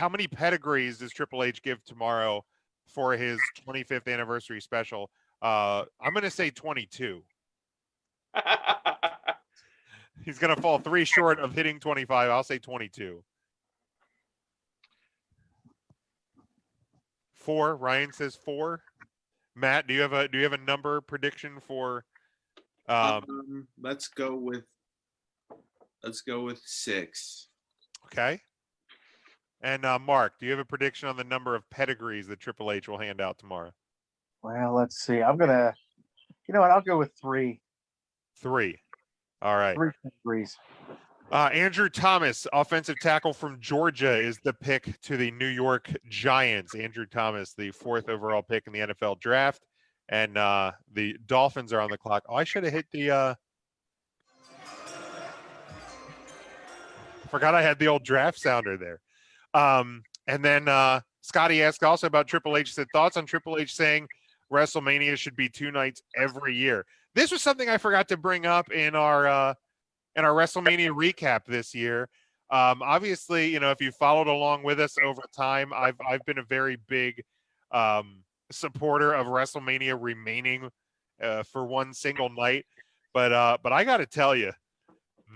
A: many pedigrees does Triple H give tomorrow for his 25th anniversary special? I'm going to say 22. He's going to fall 3 short of hitting 25. I'll say 22. 4. Ryan says 4. Matt, do you have a number prediction for?
D: Let's go with 6.
A: Okay. And Mark, do you have a prediction on the number of pedigrees that Triple H will hand out tomorrow?
C: Well, let's see. I'm gonna, you know what? I'll go with 3.
A: 3. All right.
C: 3 pedigrees.
A: Andrew Thomas, offensive tackle from Georgia, is the pick to the New York Giants. Andrew Thomas, the 4th overall pick in the NFL draft. And the Dolphins are on the clock. Oh, I should have hit the forgot I had the old draft sounder there. And then Scotty asked also about Triple H. He said, thoughts on Triple H saying WrestleMania should be 2 nights every year. This was something I forgot to bring up in our WrestleMania recap this year. Obviously, if you followed along with us over time, I've been a very big supporter of WrestleMania remaining for one single night. But I got to tell you,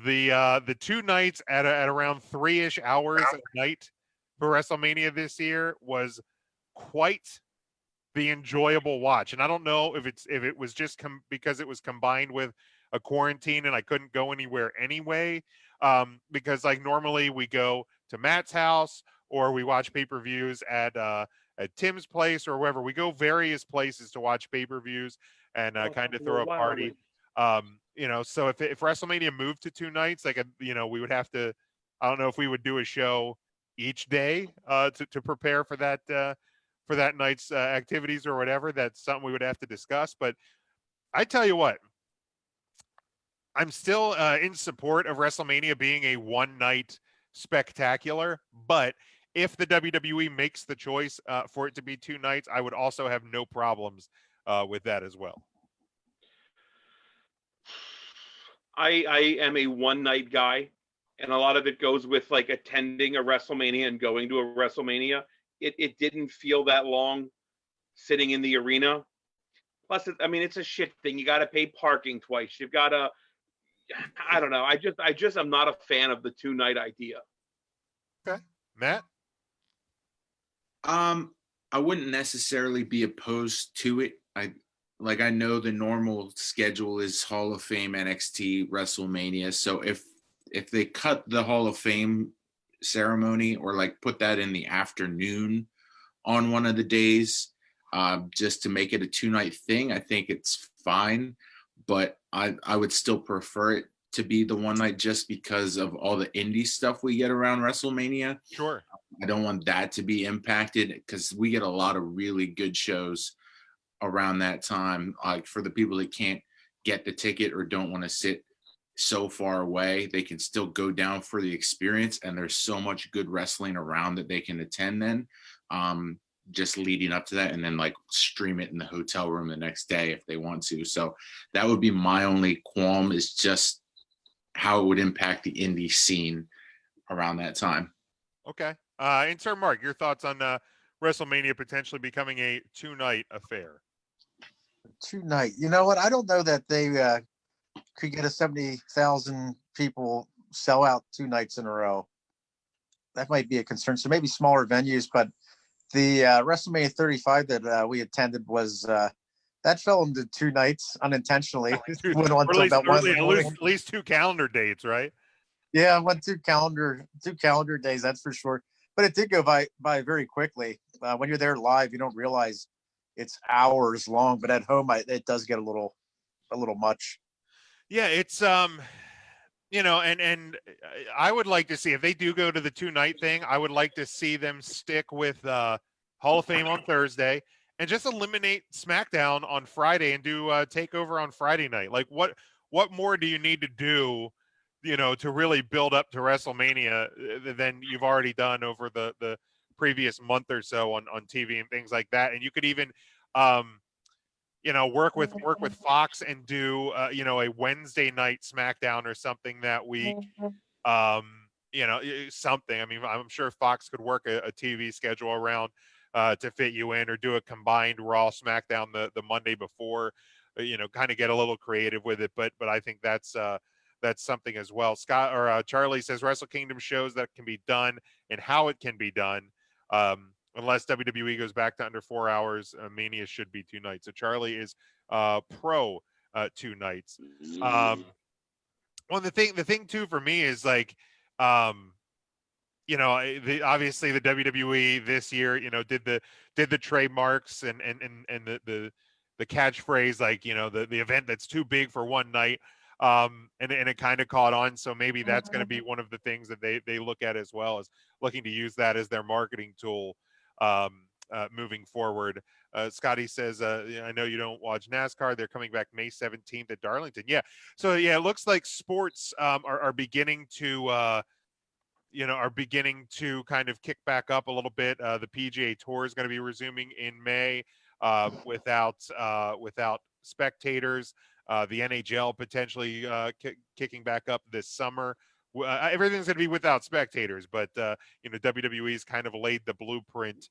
A: the 2 nights at around 3-ish hours a night for WrestleMania this year was quite the enjoyable watch. And I don't know if it was just because it was combined with a quarantine and I couldn't go anywhere anyway. Because like normally we go to Matt's house or we watch pay-per-views at Tim's place or wherever. We go various places to watch pay-per-views and kind of throw a party. So if WrestleMania moved to 2 nights, like, we would have to, I don't know if we would do a show each day to prepare for that night's activities or whatever. That's something we would have to discuss. But I tell you what, I'm still in support of WrestleMania being a one night spectacular, but if the WWE makes the choice for it to be 2 nights, I would also have no problems with that as well.
B: I am a one night guy, and a lot of it goes with like attending a WrestleMania and going to a WrestleMania. It didn't feel that long sitting in the arena. Plus, I mean, it's a shit thing. You got to pay parking twice. You've got to. I don't know. I just am not a fan of the 2 night idea.
A: Matt?
D: I wouldn't necessarily be opposed to it. I know the normal schedule is Hall of Fame, NXT, WrestleMania. So if they cut the Hall of Fame ceremony or like put that in the afternoon on one of the days, just to make it a 2 night thing, I think it's fine. But I would still prefer it to be the 1 night just because of all the indie stuff we get around WrestleMania.
A: Sure.
D: I don't want that to be impacted because we get a lot of really good shows around that time. Like for the people that can't get the ticket or don't want to sit so far away, they can still go down for the experience. And there's so much good wrestling around that they can attend then, just leading up to that, and then like stream it in the hotel room the next day if they want to. So that would be my only qualm, is just how it would impact the indie scene around that time.
A: Okay. Intern Mark, your thoughts on WrestleMania potentially becoming a 2 night affair?
C: 2 night. You know what? I don't know that they could get a 70,000 people sell out 2 nights in a row. That might be a concern. So maybe smaller venues, but the WrestleMania 35 that we attended was that fell into 2 nights unintentionally. Went on
A: Or
C: till about 1 in the morning.
A: at least 2 calendar dates, right?
C: Yeah, went 2 calendar days, that's for sure. But it did go by very quickly. When you're there live, you don't realize it's hours long. But at home, it does get a little much.
A: Yeah, it's you know, and I would like to see, if they do go to the 2 night thing, I would like to see them stick with Hall of Fame on Thursday and just eliminate SmackDown on Friday and do Takeover on Friday night. Like what more do you need to do, you know, to really build up to WrestleMania than you've already done over the previous month or so on TV and things like that? And you could even you know, work with Fox and do you know, a Wednesday night SmackDown or something that week. You know, something. I mean, I'm sure Fox could work a TV schedule around to fit you in, or do a combined Raw SmackDown the Monday before. You know, kind of get a little creative with it. But I think that's something as well. Scott or Charlie says Wrestle Kingdom shows that can be done and how it can be done. Unless WWE goes back to under 4 hours, Mania should be 2 nights. So Charlie is pro 2 nights. Well, the thing too for me is like, you know, obviously the WWE this year, you know, did the trademarks and the catchphrase, like, you know, the event that's too big for 1 night. And it kind of caught on. So maybe that's going to be one of the things that they look at as well, as looking to use that as their marketing tool moving forward. Scotty says, I know you don't watch NASCAR. They're coming back May 17th at Darlington. Yeah. So yeah, it looks like sports are beginning to you know, are beginning to kind of kick back up a little bit. The PGA Tour is going to be resuming in May without spectators. The NHL potentially kicking back up this summer. Everything's going to be without spectators, but you know, WWE's kind of laid the blueprint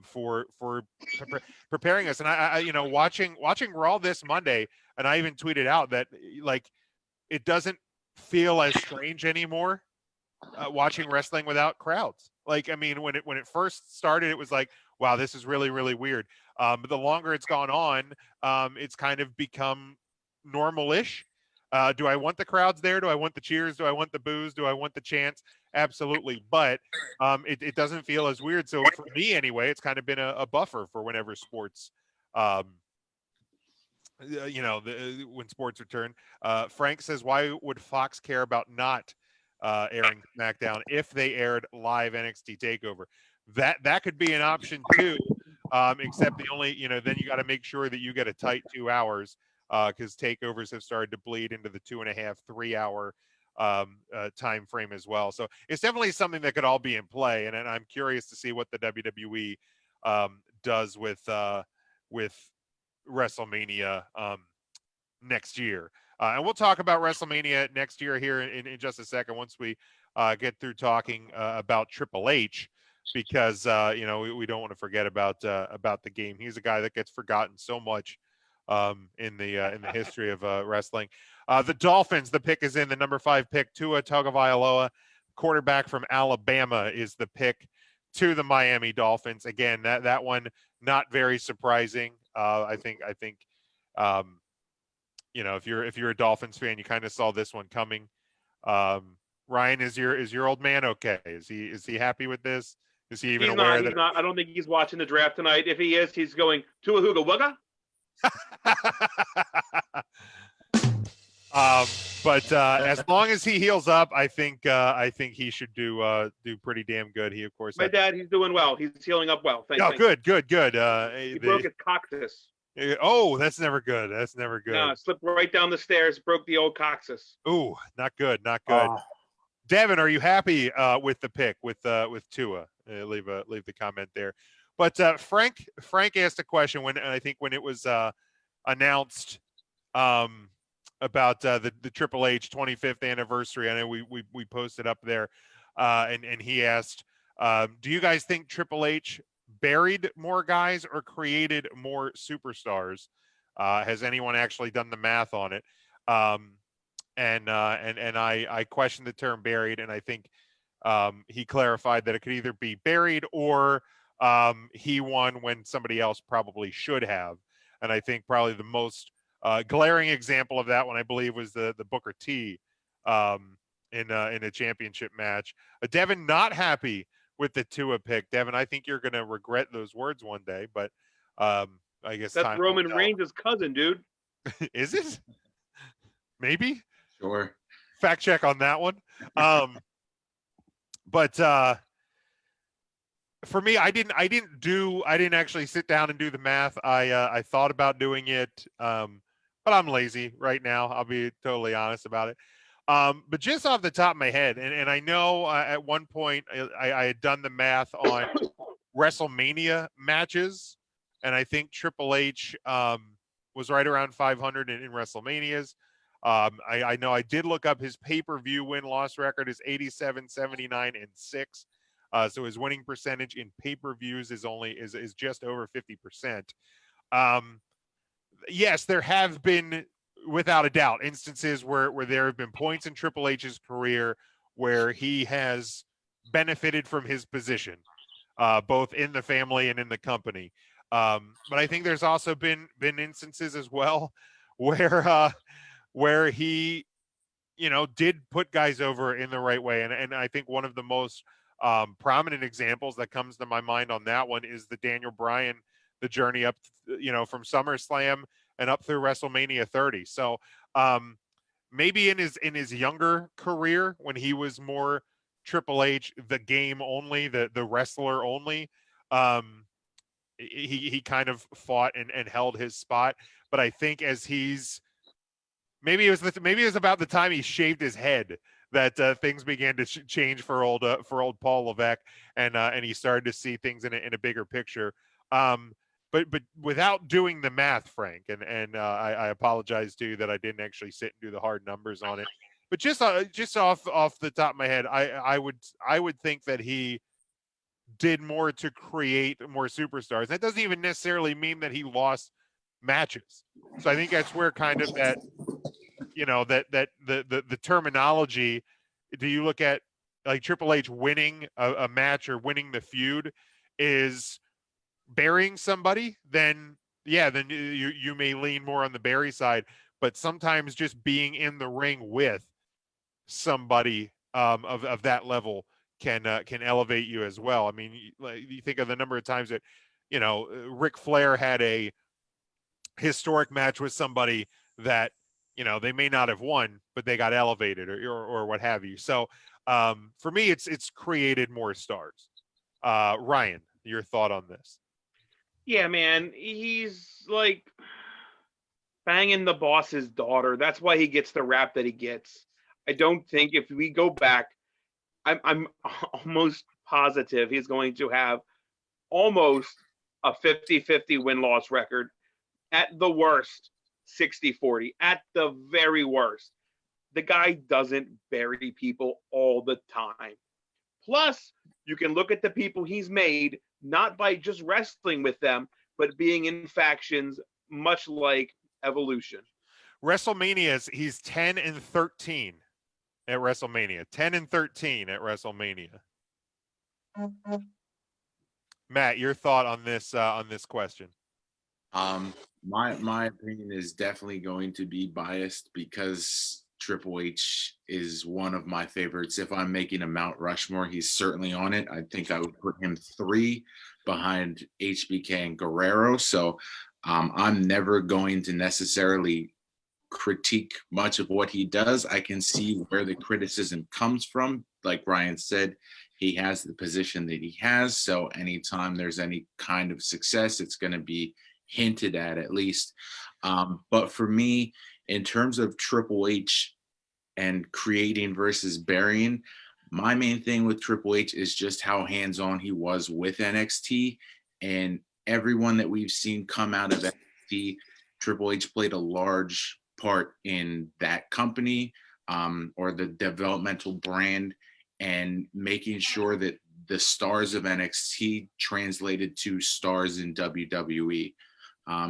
A: for preparing us. And I you know, watching Raw this Monday, and I even tweeted out that like it doesn't feel as strange anymore watching wrestling without crowds. Like, I mean, when it first started, it was like, wow, this is really, really weird. But the longer it's gone on, it's kind of become normal-ish. Do I want the crowds there? Do I want the cheers? Do I want the boos? Do I want the chants? Absolutely. But it doesn't feel as weird. So for me anyway, it's kind of been a buffer for whenever sports, you know, when sports return. Frank says, why would Fox care about not airing SmackDown if they aired live NXT TakeOver? That could be an option too. Except the only, you know, then you got to make sure that you get a tight 2 hours. because takeovers have started to bleed into the 2.5, 3 hour time frame as well. So it's definitely something that could all be in play, and I'm curious to see what the WWE does with WrestleMania next year. And we'll talk about WrestleMania next year here in just a second once we get through talking about Triple H, because we don't want to forget about the game. He's a guy that gets forgotten so much in the history of wrestling. The Dolphins, the pick is in, the number 5 pick. Tua Tagovailoa, quarterback from Alabama, is the pick to the Miami Dolphins. Again, that one not very surprising. I think if you're a Dolphins fan, you kind of saw this one coming. Ryan, is your old man okay? Is he happy with this? Is he even
B: He's
A: aware
B: not. He's not. I don't think he's watching the draft tonight. If he is, he's going to a hooga wugga.
A: But as long as he heals up, I think he should do pretty damn good. He, of course,
B: My dad, he's doing well. He's healing up well. Thank you.
A: good.
B: He broke his coccyx.
A: Oh, that's never good. That's never good.
B: No, slipped right down the stairs, broke the old coccyx.
A: Ooh, not good. Devin, are you happy with the pick with Tua? Leave the comment there. But Frank asked a question when it was announced about the Triple H 25th anniversary. I know we posted up there, and he asked, do you guys think Triple H buried more guys or created more superstars? Has anyone actually done the math on it? And I questioned the term buried, and I think he clarified that it could either be buried or he won when somebody else probably should have. And I think probably the most glaring example of that one, I believe, was the Booker T in a championship match. Devin, not happy with the Tua pick. Devin, I think you're going to regret those words one day, but I guess
B: that's Roman Reigns' cousin, dude.
A: Is it? Maybe.
D: Sure.
A: Fact check on that one. But for me, I didn't actually sit down and do the math. I thought about doing it, but I'm lazy right now. I'll be totally honest about it. But just off the top of my head, and I know at one point I had done the math on WrestleMania matches, and I think Triple H was right around 500 in WrestleManias. I know I did look up his pay-per-view win-loss record is 87, 79, and 6. So his winning percentage in pay-per-views is just over 50%. Yes, there have been, without a doubt, instances where there have been points in Triple H's career where he has benefited from his position, both in the family and in the company. But I think there's also been instances as well where he, did put guys over in the right way. And I think one of the most prominent examples that comes to my mind on that one is the Daniel Bryan, the journey up, from SummerSlam and up through WrestleMania 30. So maybe in his younger career, when he was more Triple H, the game only, the wrestler only, he kind of fought and held his spot. But I think as maybe it was about the time he shaved his head that things began to change for old Paul Levesque, and he started to see things in a bigger picture. But without doing the math, Frank, and I apologize to you that I didn't actually sit and do the hard numbers on it. But just off the top of my head, I would think that he did more to create more superstars. That doesn't even necessarily mean that he lost matches. So I think that's where kind of that, that the terminology, do you look at like Triple H winning a match or winning the feud is burying somebody, then you may lean more on the bury side. But sometimes just being in the ring with somebody of that level can elevate you as well. I mean, you think of the number of times that Ric Flair had a historic match with somebody that they may not have won, but they got elevated or what have you. So for me, it's created more stars. Ryan, your thought on this?
B: Yeah, man, he's like banging the boss's daughter. That's why he gets the rap that he gets. I don't think if we go back, I'm almost positive he's going to have almost a 50-50 win-loss record. At the worst, 60-40. At the very worst. The guy doesn't bury people all the time. Plus, you can look at the people he's made, not by just wrestling with them, but being in factions, much like Evolution.
A: WrestleMania's he's 10-13 at WrestleMania. 10-13 at WrestleMania. Matt, your thought on this question?
D: My opinion is definitely going to be biased because Triple H is one of my favorites. If I'm making a Mount Rushmore, he's certainly on it. I think I would put him 3 behind HBK and Guerrero. So I'm never going to necessarily critique much of what he does. I can see where the criticism comes from. Like Ryan said, he has the position that he has. So anytime there's any kind of success, it's going to be hinted at least. But for me, in terms of Triple H and creating versus burying, my main thing with Triple H is just how hands-on he was with NXT, and everyone that we've seen come out of NXT, Triple H played a large part in that company or the developmental brand, and making sure that the stars of NXT translated to stars in WWE.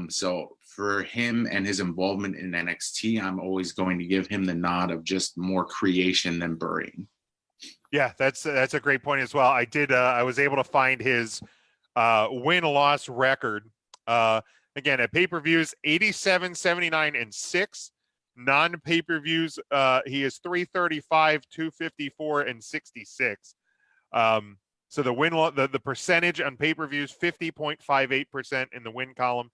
D: So for him and his involvement in NXT, I'm always going to give him the nod of just more creation than burying.
A: Yeah, that's a great point as well. I was able to find his win-loss record. Again, at pay-per-views, 87, 79, and 6. Non-pay-per-views, he is 335, 254, and 66. So the percentage on pay-per-views, 50.58% in the win column,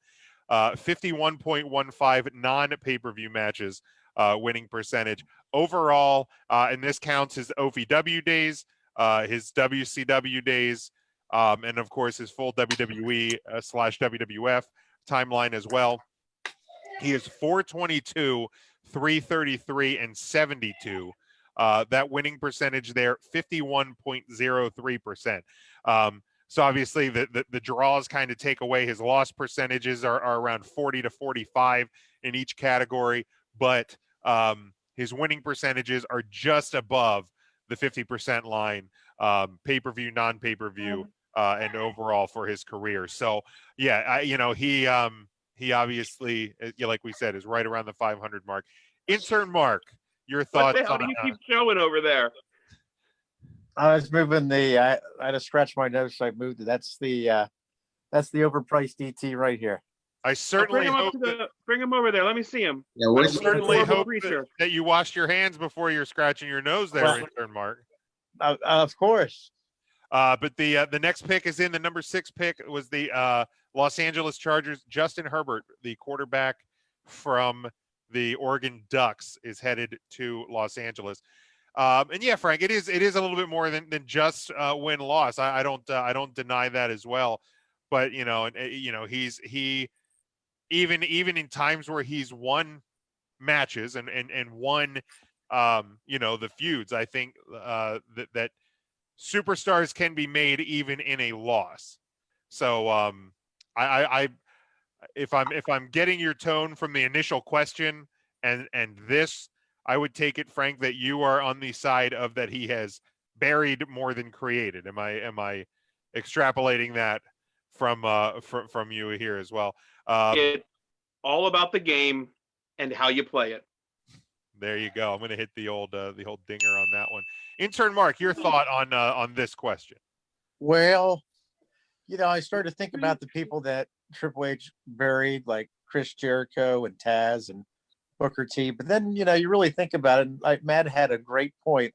A: 51.15 non-pay-per-view matches winning percentage. Overall, and this counts his OVW days, his WCW days, and of course his full WWE / WWF timeline as well. He is 422, 333, and 72. That winning percentage there, 51.03%. So obviously the draws kind of take away his loss percentages are around 40 to 45 in each category, but his winning percentages are just above the 50% line, pay-per-view, non-pay-per-view, and overall for his career. So yeah, he obviously, like we said, is right around the 500 mark. Intern Mark, your thoughts
B: What the hell
A: on
B: do you keep showing over there?
C: I was moving I had to scratch my nose, so I moved it. That's the overpriced ET right here.
A: I certainly hope
B: Bring him over there. Let me see him.
D: Yeah,
A: I
D: where's
A: certainly
B: Horrible
A: hope
B: creature.
A: that you washed your hands before you're scratching your nose there,
C: Well-
A: Intern Mark.
C: Of course.
A: But the next pick is in. The number 6 pick was the Los Angeles Chargers. Justin Herbert, the quarterback from the Oregon Ducks, is headed to Los Angeles. And yeah, Frank, it is a little bit more than just win loss. I don't deny that as well. But he even in times where he's won matches and won the feuds, I think that superstars can be made even in a loss. So if I'm getting your tone from the initial question and this, I would take it, Frank, that you are on the side of that he has buried more than created. Am I extrapolating that from you here as well?
B: It's all about the game and how you play it.
A: There you go. I'm going to hit the old dinger on that one. Intern Mark, your thought on this question?
C: Well, I started to think about the people that Triple H buried, like Chris Jericho and Taz and Booker T. But then, you really think about it. Like Matt had a great point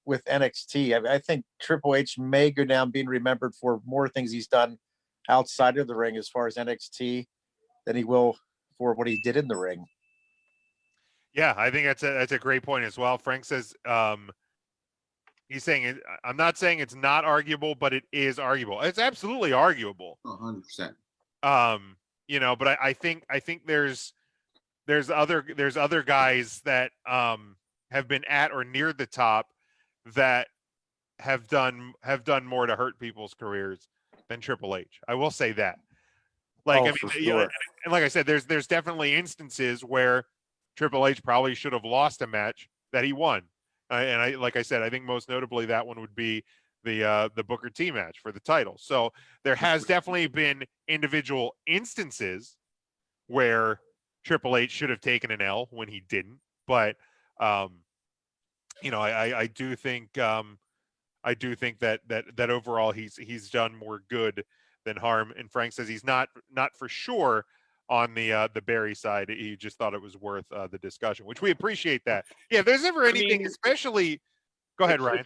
C: with NXT. I think Triple H may go down being remembered for more things he's done outside of the ring as far as NXT than he will for what he did in the ring.
A: Yeah, I think that's a great point as well. Frank says he's saying I'm not saying it's not arguable, but it is arguable. It's absolutely arguable.
D: 100%.
A: But I think there's there's other guys that have been at or near the top that have done more to hurt people's careers than Triple H. I will say that. Like,
C: Oh,
A: I mean,
C: for
A: you know,
C: sure.
A: and like I said, there's definitely instances where Triple H probably should have lost a match that he won. And I, like I said, I think most notably that one would be the Booker T match for the title. So there has definitely been individual instances where Triple H should have taken an L when he didn't. But you know, I do think that overall he's done more good than harm. And Frank says he's not for sure on the Barry side. He just thought it was worth the discussion, which we appreciate that. Yeah, if there's ever anything,
B: mean,
A: especially, go ahead, Ryan.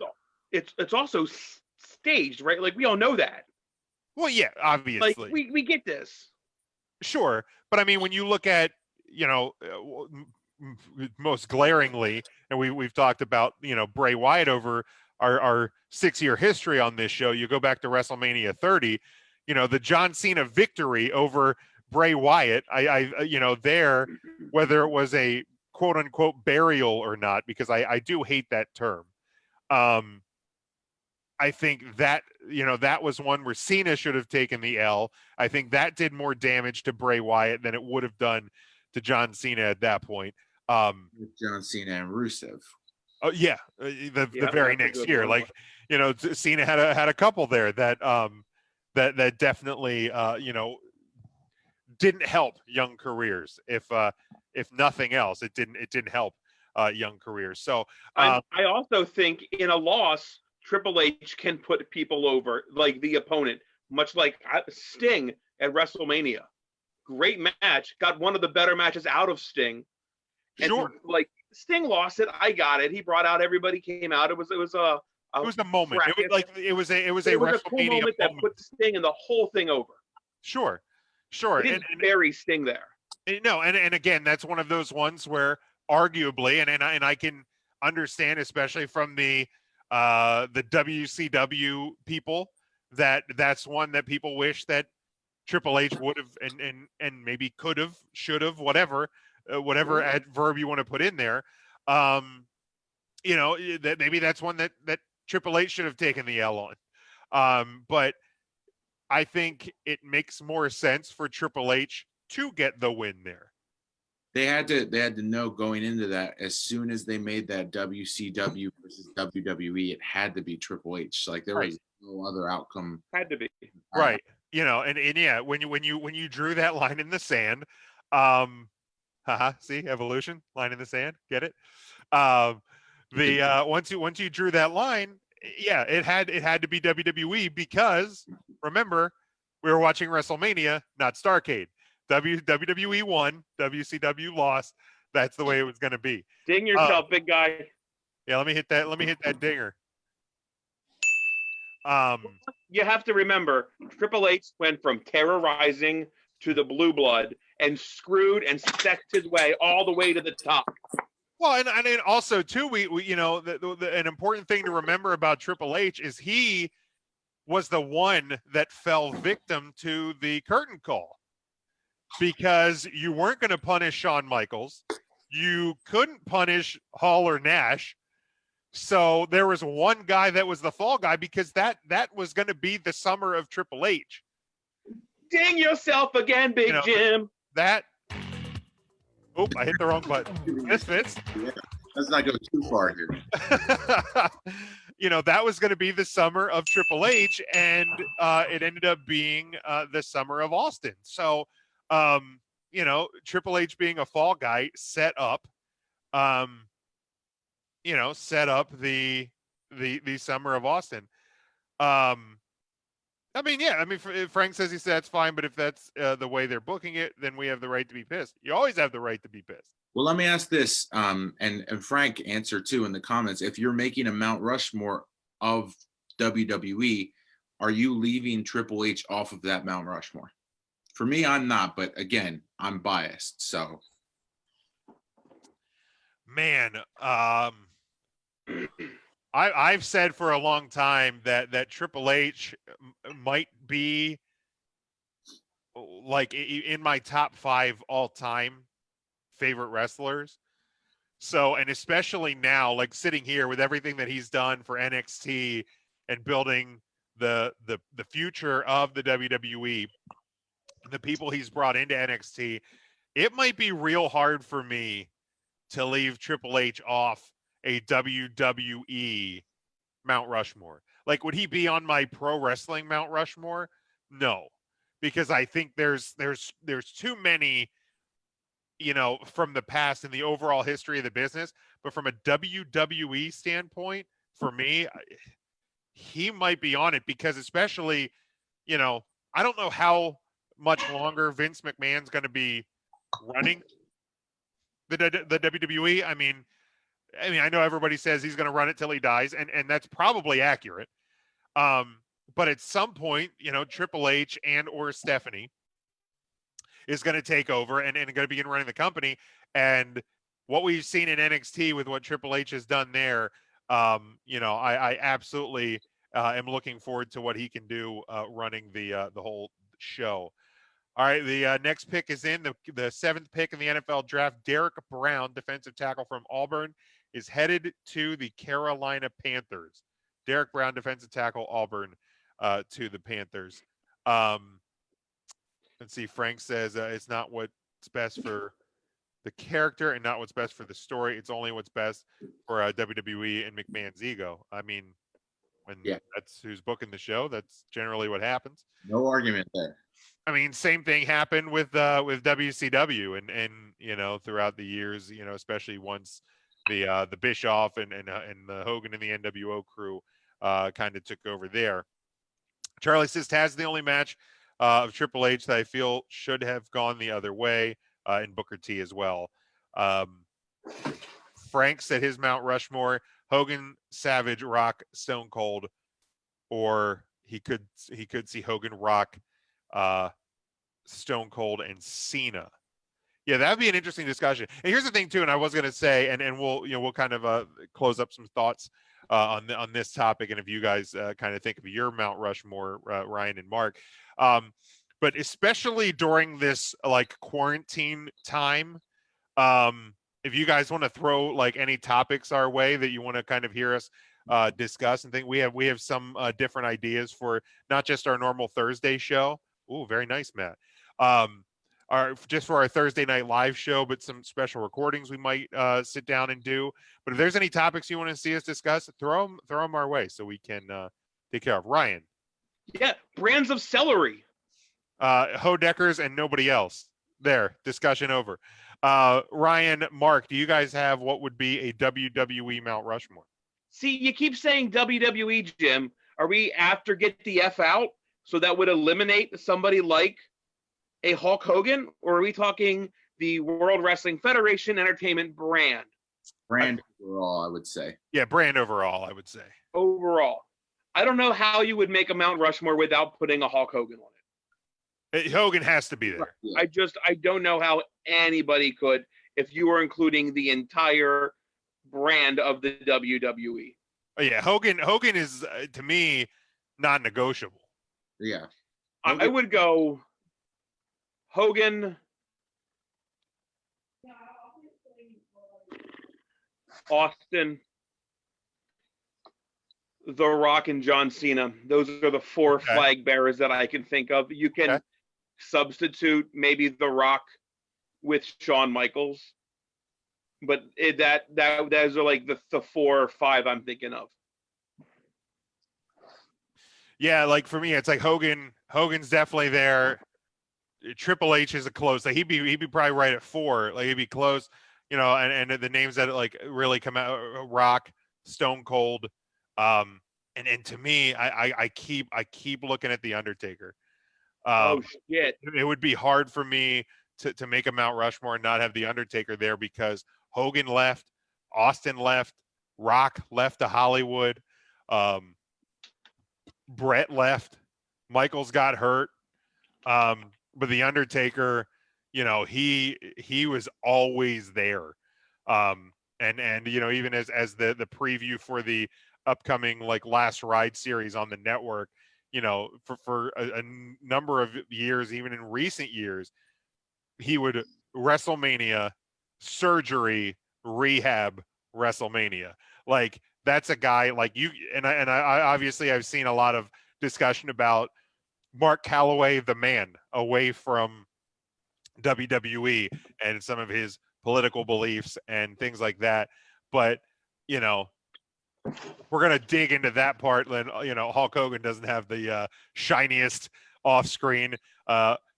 B: It's also staged, right? Like we all know that.
A: Well, yeah, obviously,
B: Like we get this.
A: sure, but I mean, when you look at, you know, most glaringly, and we've talked about, you know, Bray Wyatt over our 6-year history on this show. You go back to WrestleMania 30, you know, the John Cena victory over Bray Wyatt. I you know, there, whether it was a quote unquote burial or not, because I do hate that term. I think that, you know, that was one where Cena should have taken the L. I think that did more damage to Bray Wyatt than it would have done to John Cena at that point.
D: John Cena and Rusev.
A: Oh yeah, the very
B: that's a
A: next
B: good
A: year,
B: one.
A: like, you know, Cena had a couple there that that definitely you know, didn't help young careers. If nothing else, it didn't help young careers. So
B: I also think in a loss, Triple H can put people over, like the opponent, much like Sting at WrestleMania. Great match, got one of the better matches out of Sting. And
A: sure,
B: like Sting lost it, I got it. He brought out everybody, came out. It was a
A: it was a moment. It was
B: bracket.
A: like it was a
B: It was a cool
A: WrestleMania
B: moment that put Sting and the whole thing over.
A: Sure,
B: He didn't bury Sting there.
A: no, and again, that's one of those ones where arguably, and I can understand, especially from the WCW people, that's one that people wish that Triple H would have and maybe could have, should have, whatever adverb you want to put in there. You know, that maybe that's one that Triple H should have taken the L on. But I think it makes more sense for Triple H to get the win there.
D: They had to know going into that, as soon as they made that WCW versus WWE, it had to be Triple H. Like there was no other outcome.
B: Had to be.
A: Right. You know, and yeah, when you drew that line in the sand, see, evolution, line in the sand, get it? Once you drew that line, yeah, it had to be WWE, because remember, we were watching WrestleMania, not Starrcade. WWE won, WCW lost. That's the way it was going to be.
B: Ding yourself, big guy.
A: Yeah, let me hit that dinger.
B: You have to remember, Triple H went from terrorizing to the blue blood and screwed and sexed his way all the way to the top.
A: Well, and also too, we you know, an important thing to remember about Triple H is he was the one that fell victim to the curtain call, because you weren't going to punish Shawn Michaels, you couldn't punish Hall or Nash, so there was one guy that was the fall guy, because that was going to be the summer of Triple H.
B: Ding yourself again, Big Jim.
A: That. Oh, I hit the wrong button. Misfits.
D: Yeah, let's not go too far here.
A: You know, that was going to be the summer of Triple H, and it ended up being the summer of Austin. So, you know, Triple H being a fall guy set up the summer of Austin. I mean, yeah, I mean, Frank says he said that's fine, but if that's the way they're booking it, then we have the right to be pissed. You always have the right to be pissed.
D: Well, let me ask this, and Frank answer too in the comments. If you're making a Mount Rushmore of WWE, are you leaving Triple H off of that Mount Rushmore? For me, I'm not, but again, I'm biased. So,
A: man, I've said for a long time that Triple H might be like in my top 5 all time favorite wrestlers. So, and especially now, like sitting here with everything that he's done for NXT and building the future of the WWE, the people he's brought into NXT, it might be real hard for me to leave Triple H off a WWE Mount Rushmore. Like, would he be on my pro wrestling Mount Rushmore? No, because I think there's too many, you know, from the past in the overall history of the business. But from a WWE standpoint, for me, he might be on it because, especially, you know, I don't know how much longer Vince McMahon's going to be running the WWE. I mean, I know everybody says he's going to run it till he dies, and that's probably accurate. But at some point, you know, Triple H and or Stephanie is going to take over and going to begin running the company. And what we've seen in NXT with what Triple H has done there, you know, I absolutely am looking forward to what he can do running the whole show. All right, the next pick is in the seventh pick in the NFL draft. Derek Brown, defensive tackle from Auburn, is headed to the Carolina Panthers. Derek Brown, defensive tackle, Auburn, to the Panthers. Let's see. Frank says it's not what's best for the character and not what's best for the story. It's only what's best for WWE and McMahon's ego. I mean, when that's who's booking the show, that's generally what happens.
D: No argument there.
A: I mean, same thing happened with WCW and you know, throughout the years, you know, especially once the Bischoff and the Hogan and the NWO crew kind of took over there. Charlie says Taz is the only match of Triple H that I feel should have gone the other way, and Booker T as well. Frank said his Mount Rushmore: Hogan, Savage, Rock, Stone Cold, or he could see Hogan, Rock, Stone Cold, and Cena. Yeah, that'd be an interesting discussion. And here's the thing too, and I was going to say, and we'll kind of close up some thoughts on this topic, and if you guys kind of think of your Mount Rushmore, Ryan and Mark, but especially during this like quarantine time, if you guys want to throw like any topics our way that you want to kind of hear us discuss and think, we have some different ideas for not just our normal Thursday show. Ooh, very nice, Matt. Just for our Thursday night live show, but some special recordings we might sit down and do. But if there's any topics you want to see us discuss, throw them our way so we can take care of. Ryan.
B: Yeah, brands of celery.
A: Hodeckers and nobody else. There, discussion over. Ryan, Mark, do you guys have what would be a WWE Mount Rushmore?
B: See, you keep saying WWE, Jim. Are we after get the F out? So that would eliminate somebody like a Hulk Hogan, or are we talking the World Wrestling Federation Entertainment brand?
D: Brand overall, I would say.
A: Yeah, brand overall, I would say.
B: Overall. I don't know how you would make a Mount Rushmore without putting a Hulk Hogan on it.
A: Hogan has to be there.
D: Yeah.
B: I don't know how anybody could if you were including the entire brand of the WWE.
A: Oh, yeah, Hogan is to me non-negotiable.
D: Yeah.
B: I would go Hogan, Austin, The Rock, and John Cena. Those are the four flag bearers that I can think of. You can substitute maybe The Rock with Shawn Michaels, but those are like the 4 or 5 I'm thinking of.
A: Yeah, like for me, it's like Hogan's definitely there. Triple H is a close. Like he'd be probably right at 4. Like he'd be close, you know. And the names that like really come out: Rock, Stone Cold, and to me, I keep looking at the Undertaker.
B: Oh shit!
A: It would be hard for me to make a Mount Rushmore and not have the Undertaker there because Hogan left, Austin left, Rock left to Hollywood. Brett left, Michaels got hurt, but the Undertaker, you know, he was always there, and you know, even as the preview for the upcoming like Last Ride series on the network, you know, for a number of years, even in recent years, he would WrestleMania, surgery, rehab, WrestleMania. Like that's a guy like you I obviously I've seen a lot of discussion about Mark Calloway, the man, away from WWE and some of his political beliefs and things like that. But, you know, we're going to dig into that part. Then, you know, Hulk Hogan doesn't have the shiniest off screen.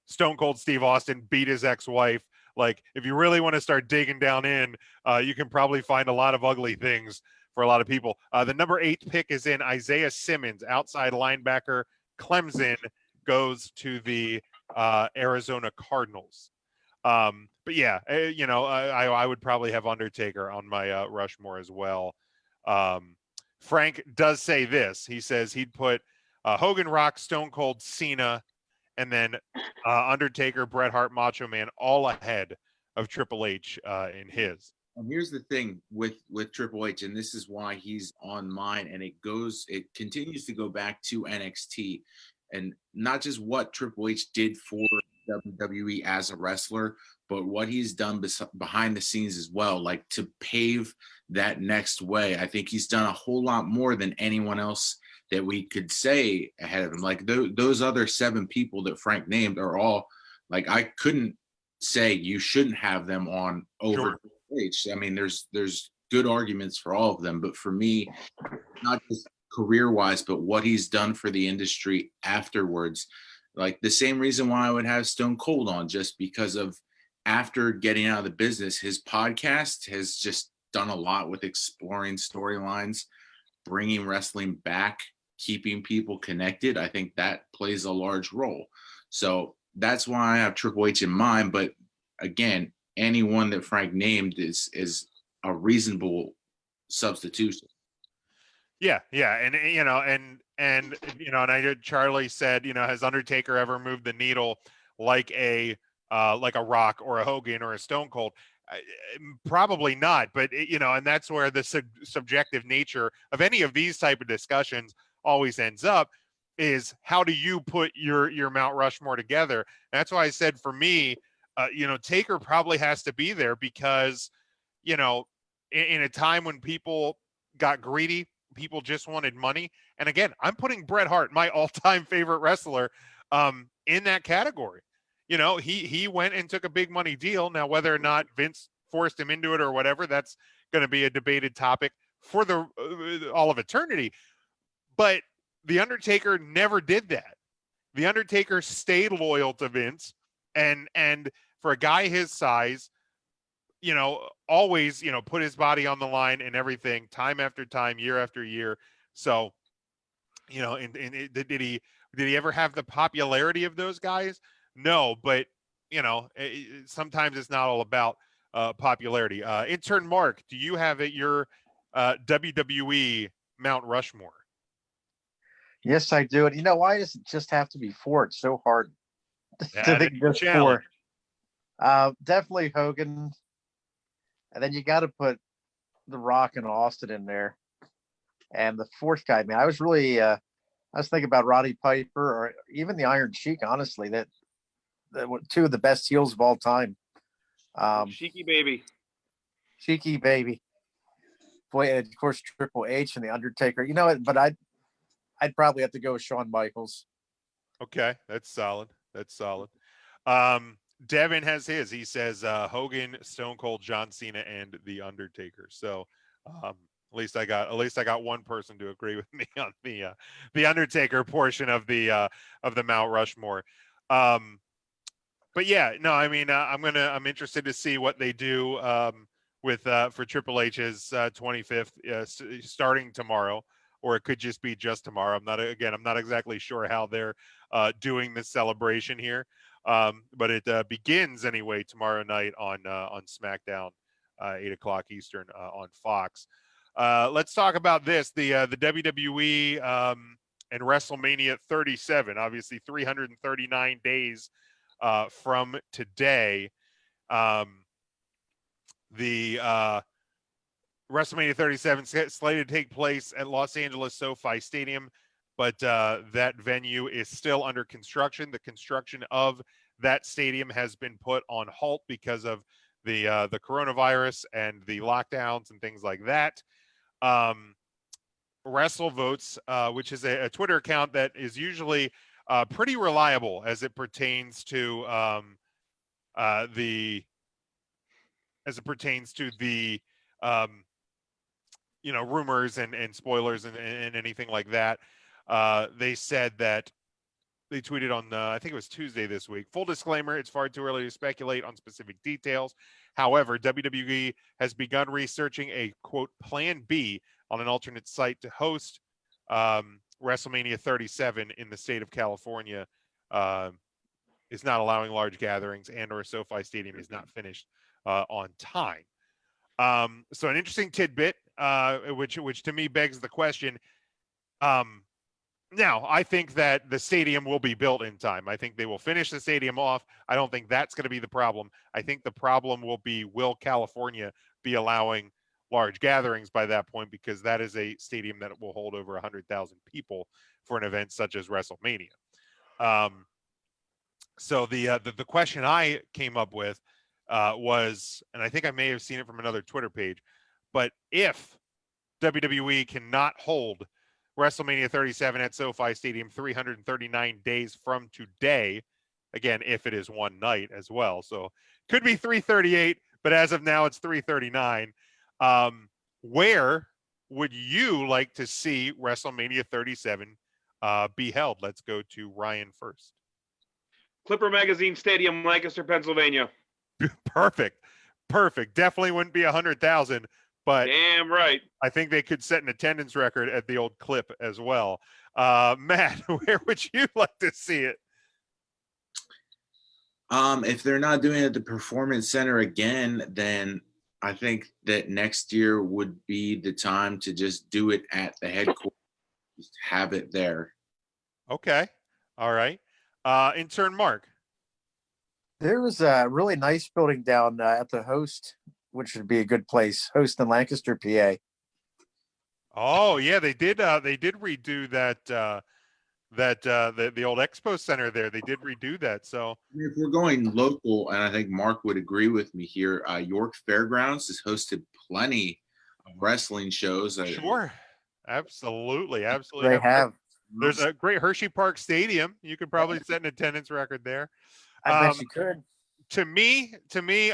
A: Stone Cold Steve Austin beat his ex-wife. Like, if you really want to start digging down in, you can probably find a lot of ugly things for a lot of people. The number 8 pick is in Isaiah Simmons, outside linebacker. Clemson goes to the Arizona Cardinals. But yeah, you know, I would probably have Undertaker on my Rushmore as well. Frank does say this. He says he'd put Hogan, Rock, Stone Cold, Cena, and then Undertaker, Bret Hart, Macho Man all ahead of Triple H in his.
D: And here's the thing with Triple H, and this is why he's on mine, and it continues to go back to NXT, and not just what Triple H did for WWE as a wrestler, but what he's done behind the scenes as well, like to pave that next way. I think he's done a whole lot more than anyone else that we could say ahead of him. Like those other 7 people that Frank named are all like, I couldn't say you shouldn't have them on over Triple H. I mean, there's good arguments for all of them, but for me, not just career-wise, but what he's done for the industry afterwards. Like the same reason why I would have Stone Cold on, just because of after getting out of the business, his podcast has just done a lot with exploring storylines, bringing wrestling back, keeping people connected. I think that plays a large role. So that's why I have Triple H in mind. But again, anyone that Frank named is a reasonable substitution.
A: Yeah, and you know, and you know, and I did. Charlie said, you know, has Undertaker ever moved the needle like a Rock or a Hogan or a Stone Cold? Probably not. But you know, and that's where the subjective nature of any of these type of discussions always ends up. Is how do you put your Mount Rushmore together? And that's why I said for me, you know, Taker probably has to be there because, you know, in a time when people got greedy. People just wanted money. And again, I'm putting Bret Hart, my all-time favorite wrestler, in that category. You know, he went and took a big money deal. Now, whether or not Vince forced him into it or whatever, that's going to be a debated topic for the all of eternity. But The Undertaker never did that. The Undertaker stayed loyal to Vince, and for a guy his size, you know, always, you know, put his body on the line and everything, time after time, year after year. So, you know, and did he ever have the popularity of those guys? No, but you know, sometimes it's not all about popularity. Intern Mark, do you have your WWE Mount Rushmore?
C: Yes, I do. And you know, why does it just have to be 4? It's so hard to think just 4. Definitely Hogan. And then you got to put The Rock and Austin in there. And the 4th guy, man, I was really, I was thinking about Roddy Piper or even the Iron Sheik, honestly, that were 2 of the best heels of all time.
B: Cheeky baby.
C: Cheeky baby. Boy, and of course, Triple H and The Undertaker. You know, but I'd probably have to go with Shawn Michaels.
A: Okay, that's solid. Devin has his. He says Hogan, Stone Cold, John Cena, and The Undertaker. So at least I got one person to agree with me on the Undertaker portion of the Mount Rushmore. But yeah, no, I mean I'm interested to see what they do with for Triple H's 25th starting tomorrow, or it could just be just tomorrow. I'm not exactly sure how they're doing this celebration here. But it begins anyway tomorrow night on SmackDown, 8:00 Eastern on Fox. Let's talk about this: the WWE and WrestleMania 37. Obviously, 339 days from today. The WrestleMania 37 slated to take place at Los Angeles SoFi Stadium, but that venue is still under construction. The construction of that stadium has been put on halt because of the coronavirus and the lockdowns and things like that. WrestleVotes, which is a Twitter account that is usually pretty reliable as it pertains to the rumors and spoilers and anything like that. They said that they tweeted on I think it was Tuesday this week. Full disclaimer, it's far too early to speculate on specific details. However, WWE has begun researching a quote plan B on an alternate site to host WrestleMania 37 in the state of California. Is not allowing large gatherings, and or SoFi Stadium is not finished on time. So an interesting tidbit, which to me begs the question. Now, I think that the stadium will be built in time. I think they will finish the stadium off. I don't think that's going to be the problem. I think the problem will be, will California be allowing large gatherings by that point, because that is a stadium that will hold over 100,000 people for an event such as WrestleMania. So the question I came up with was, and I think I may have seen it from another Twitter page, but if WWE cannot hold WrestleMania 37 at SoFi Stadium 339 days from today, again, if it is one night as well, so could be 338, but as of now it's 339. Where would you like to see WrestleMania 37 be held? Let's go to Ryan first.
B: Clipper Magazine Stadium, Lancaster, Pennsylvania.
A: Perfect. Definitely wouldn't be 100,000, but
B: Damn right.
A: I think they could set an attendance record at the old Clip as well. Matt, where would you like to see it?
D: If they're not doing it at the Performance Center again, then I think that next year would be the time to just do it at the headquarters. Just have it there.
A: Okay. All right. Intern Mark.
C: There was a really nice building down at the Host, which would be a good place. Host in Lancaster, PA.
A: Oh yeah, they did redo that the old Expo Center there. They did redo that. So
D: If we're going local, and I think Mark would agree with me here, York Fairgrounds has hosted plenty of wrestling shows.
A: sure. Absolutely.
C: They have.
A: There's a great Hershey Park Stadium. You could probably set an attendance record there.
C: I bet you could.
A: To me,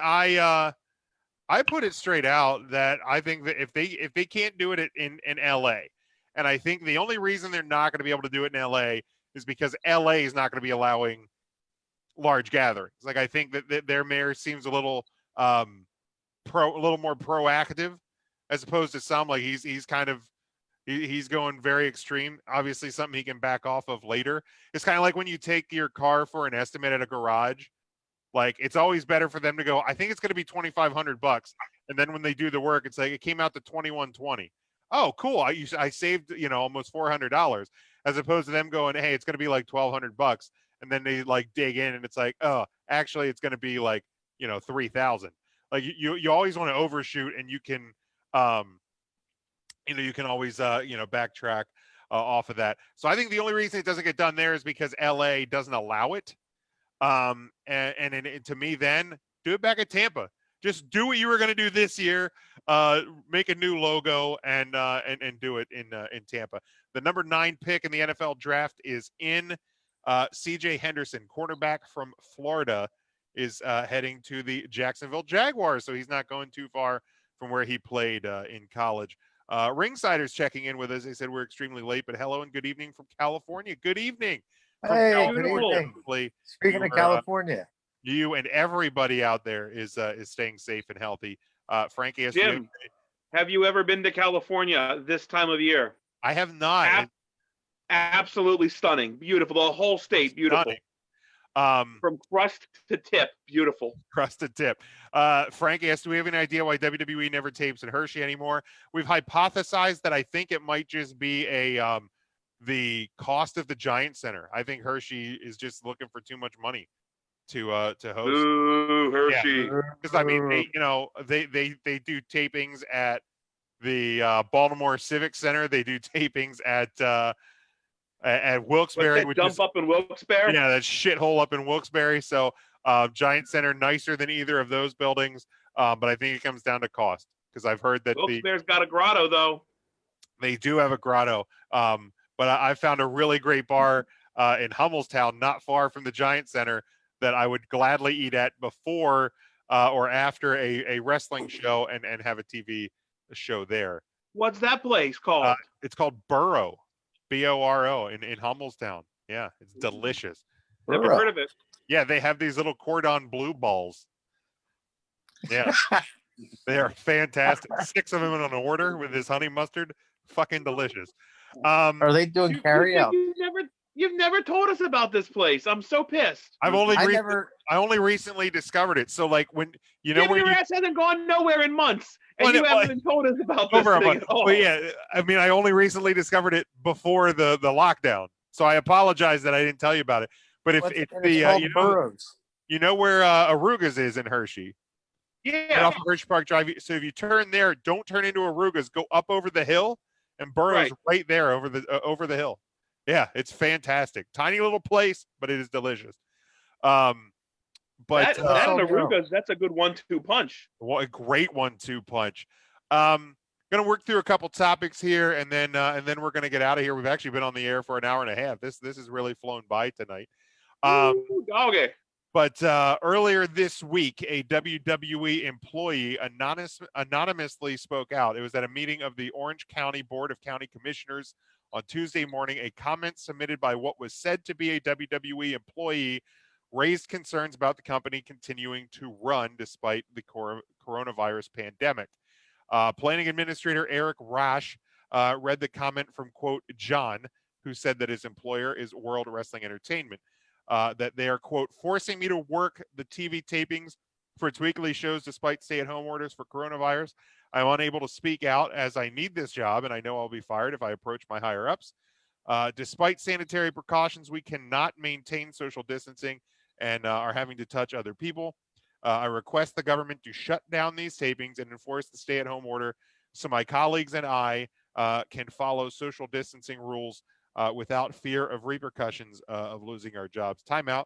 A: I put it straight out that I think that if they can't do it in LA, and I think the only reason they're not going to be able to do it in LA is because LA is not going to be allowing large gatherings. Like, I think that their mayor seems a little more proactive as opposed to some. Like, he's kind of he's going very extreme. Obviously, something he can back off of later. It's kind of like when you take your car for an estimate at a garage. Like, it's always better for them to go, I think it's going to be $2,500, and then when they do the work, it's like it came out to $2,120. Oh, cool! I saved almost $400, as opposed to them going, hey, it's going to be like $1,200, and then they like dig in and it's like, oh, actually it's going to be like $3,000. Like, you always want to overshoot, and you can you can always backtrack off of that. So I think the only reason it doesn't get done there is because LA doesn't allow it. And to me, then do it back at Tampa. Just do what you were going to do this year. Make a new logo and do it in Tampa. The number 9 pick in the NFL draft is in. C.J. Henderson, cornerback from Florida, is heading to the Jacksonville Jaguars. So he's not going too far from where he played in college. Ringsiders checking in with us. They said we're extremely late, but hello and good evening from California. Good evening.
C: Hey, good
B: California.
C: evening.
A: Hopefully
C: Speaking of California,
A: you and everybody out there is staying safe and healthy. Frankie,
B: Jim, have you ever been to California this time of year?
A: I have not.
B: Absolutely stunning. Beautiful. The whole state, beautiful.
A: Stunning.
B: From crust to tip, beautiful.
A: Crust to tip. Frankie asked, do we have any idea why WWE never tapes in Hershey anymore? We've hypothesized that I think it might just be the cost of the Giant Center. I think Hershey is just looking for too much money to host.
B: Ooh, Hershey.
A: Because I mean, they do tapings at the Baltimore Civic Center. They do tapings at Wilkes-Barre.
B: What's that dump up in Wilkes-Barre?
A: Yeah, that shithole up in Wilkes-Barre. So Giant Center, nicer than either of those buildings, but I think it comes down to cost because I've heard that
B: Wilkes-Barre's got a grotto though.
A: they do have a grotto. But I found a really great bar in Hummelstown, not far from the Giant Center, that I would gladly eat at before or after a wrestling show and have a TV show there.
B: What's that place called?
A: It's called Burrow, Boro in Hummelstown. Yeah, it's delicious.
B: Never
C: Burrow.
B: heard of it.
A: Yeah, they have these little cordon bleu balls. Yeah, they are fantastic. 6 of them on an order with this honey mustard. Fucking delicious.
C: Are they doing carry out?
B: You've never told us about this place. I'm so pissed.
A: I
C: never.
A: only recently discovered it. So like when you know
B: Yeah,
A: when
B: your
A: you
B: ass hasn't gone nowhere in months, and
A: Well,
B: you
A: no,
B: haven't even told us about this
A: over a
B: thing
A: month.
B: at all.
A: But yeah, I mean I only recently discovered it before the lockdown. So I apologize that I didn't tell you about it. But if
C: What's-
A: it's
C: and
A: the
C: called Burroughs.
A: you know where Arugas is in Hershey, right
B: Yeah,
A: off of Hershey Park Drive. So if you turn there, don't turn into Arugas. Go up over the hill, and Burroughs right there over the hill. Yeah, it's fantastic. Tiny little place, but it is delicious. But
B: that and
C: Oh, no.
B: Arugas, that's a good 1-2 punch.
A: what a great 1-2 punch. Gonna work through a couple topics here, and then we're gonna get out of here. We've actually been on the air for an hour and a half. This has really flown by tonight.
B: Ooh, doggy.
A: But earlier this week, a WWE employee anonymously spoke out. It was at a meeting of the Orange County Board of County Commissioners on Tuesday morning. A comment submitted by what was said to be a WWE employee raised concerns about the company continuing to run despite the coronavirus pandemic. Planning Administrator Eric Rash read the comment from, quote, John, who said that his employer is World Wrestling Entertainment. That they are, quote, forcing me to work the TV tapings for its weekly shows despite stay-at-home orders for coronavirus. I'm unable to speak out as I need this job, and I know I'll be fired if I approach my higher-ups. Despite sanitary precautions, we cannot maintain social distancing and are having to touch other people. I request the government to shut down these tapings and enforce the stay-at-home order so my colleagues and I can follow social distancing rules without fear of repercussions of losing our jobs. Timeout.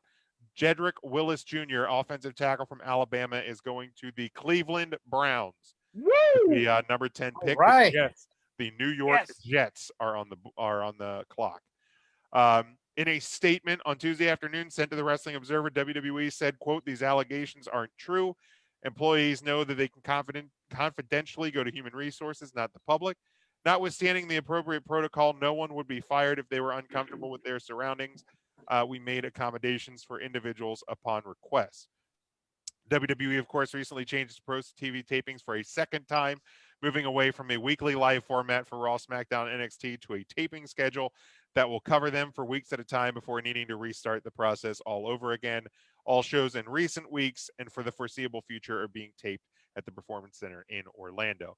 A: Jedrick Willis Jr., offensive tackle from Alabama, is going to the Cleveland Browns.
B: Woo!
A: The number 10 pick.
C: All right.
A: The New York
B: Yes.
A: Jets are on the clock. In a statement on Tuesday afternoon sent to the Wrestling Observer, WWE said, quote, these allegations aren't true. Employees know that they can confidentially go to human resources, not the public. Notwithstanding the appropriate protocol, no one would be fired if they were uncomfortable with their surroundings. We made accommodations for individuals upon request. WWE, of course, recently changed its approach to TV tapings for a second time, moving away from a weekly live format for Raw, SmackDown, and NXT to a taping schedule that will cover them for weeks at a time before needing to restart the process all over again. All shows in recent weeks and for the foreseeable future are being taped at the Performance Center in Orlando.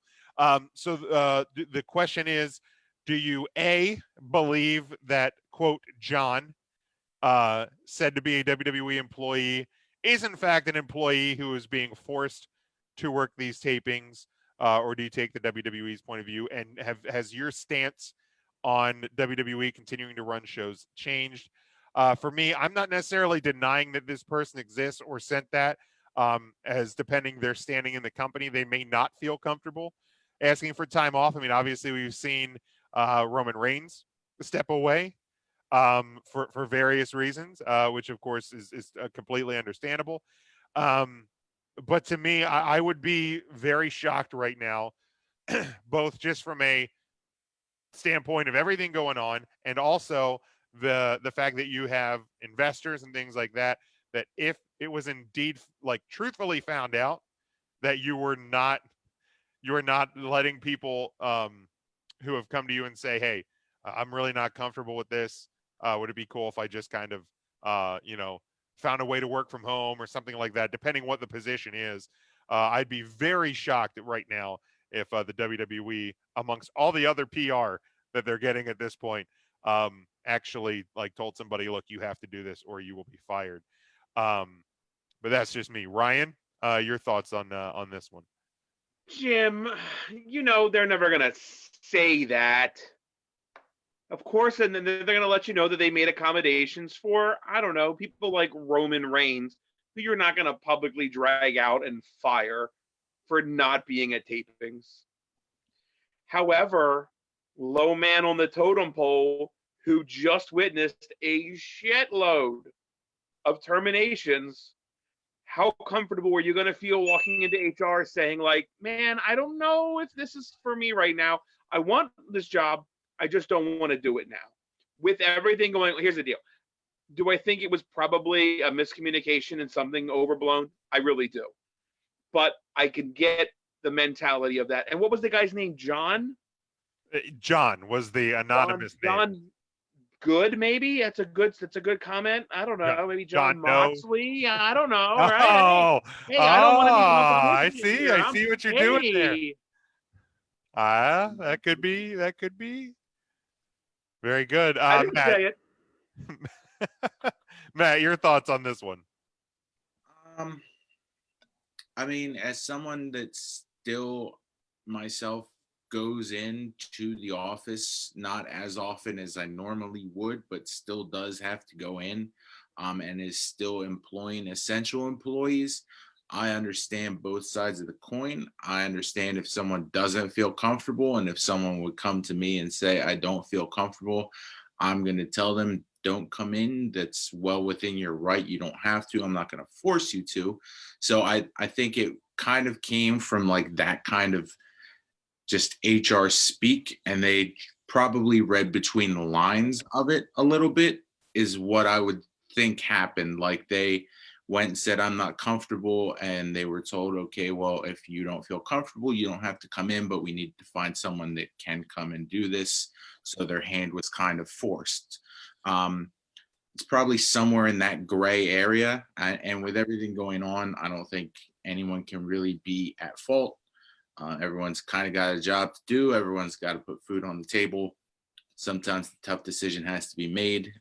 A: So the question is, do you A, believe that, quote, John, said to be a WWE employee, is in fact an employee who is being forced to work these tapings, or do you take the WWE's point of view? And has your stance on WWE continuing to run shows changed? For me, I'm not necessarily denying that this person exists or sent that, as depending their standing in the company, they may not feel comfortable asking for time off. I mean, obviously we've seen Roman Reigns step away for various reasons, which of course is completely understandable. But to me, I would be very shocked right now, both just from a standpoint of everything going on and also the fact that you have investors and things like that, that if it was indeed like truthfully found out that you were not letting people who have come to you and say, hey, I'm really not comfortable with this. Would it be cool if I just kind of, found a way to work from home or something like that, depending what the position is? I'd be very shocked right now if the WWE, amongst all the other PR that they're getting at this point, actually like told somebody, look, you have to do this or you will be fired. But that's just me. Ryan, your thoughts on this one?
B: Jim, they're never going to say that. Of course, and then they're going to let you know that they made accommodations for, I don't know, people like Roman Reigns. who you're not going to publicly drag out and fire for not being at tapings. However, low man on the totem pole who just witnessed a shitload of terminations, how comfortable are you going to feel walking into HR saying like, man, I don't know if this is for me right now. I want this job. I just don't want to do it now. With everything going, here's the deal. Do I think it was probably a miscommunication and something overblown? I really do. But I can get the mentality of that. And what was the guy's name? John?
A: John was the anonymous name.
B: John Good, maybe? That's a good comment. I don't know.
A: Yeah,
B: Maybe John
A: John No.
B: Moxley. I don't know.
A: Oh,
B: Right? Hey, I don't want to be
A: I
B: controversial
A: see.
B: here.
A: I see what you're doing there.
B: Hey.
A: That could be. That could be. Very good.
B: I didn't say it.
A: Matt, your thoughts on this one?
D: I mean, as someone that still myself goes into the office not as often as I normally would, but still does have to go in, and is still employing essential employees, I understand both sides of the coin. I understand if someone doesn't feel comfortable, and if someone would come to me and say, I don't feel comfortable, I'm going to tell them, don't come in. That's well within your right. You don't have to. I'm not going to force you to. So I think it kind of came from like that kind of just HR speak, and they probably read between the lines of it a little bit, is what I would think happened. Like they went and said, I'm not comfortable, and they were told, okay, well, if you don't feel comfortable, you don't have to come in, but we need to find someone that can come and do this. So their hand was kind of forced. It's probably somewhere in that gray area, and with everything going on, I don't think anyone can really be at fault. Everyone's kind of got a job to do. Everyone's got to put food on the table. Sometimes the tough decision has to be made.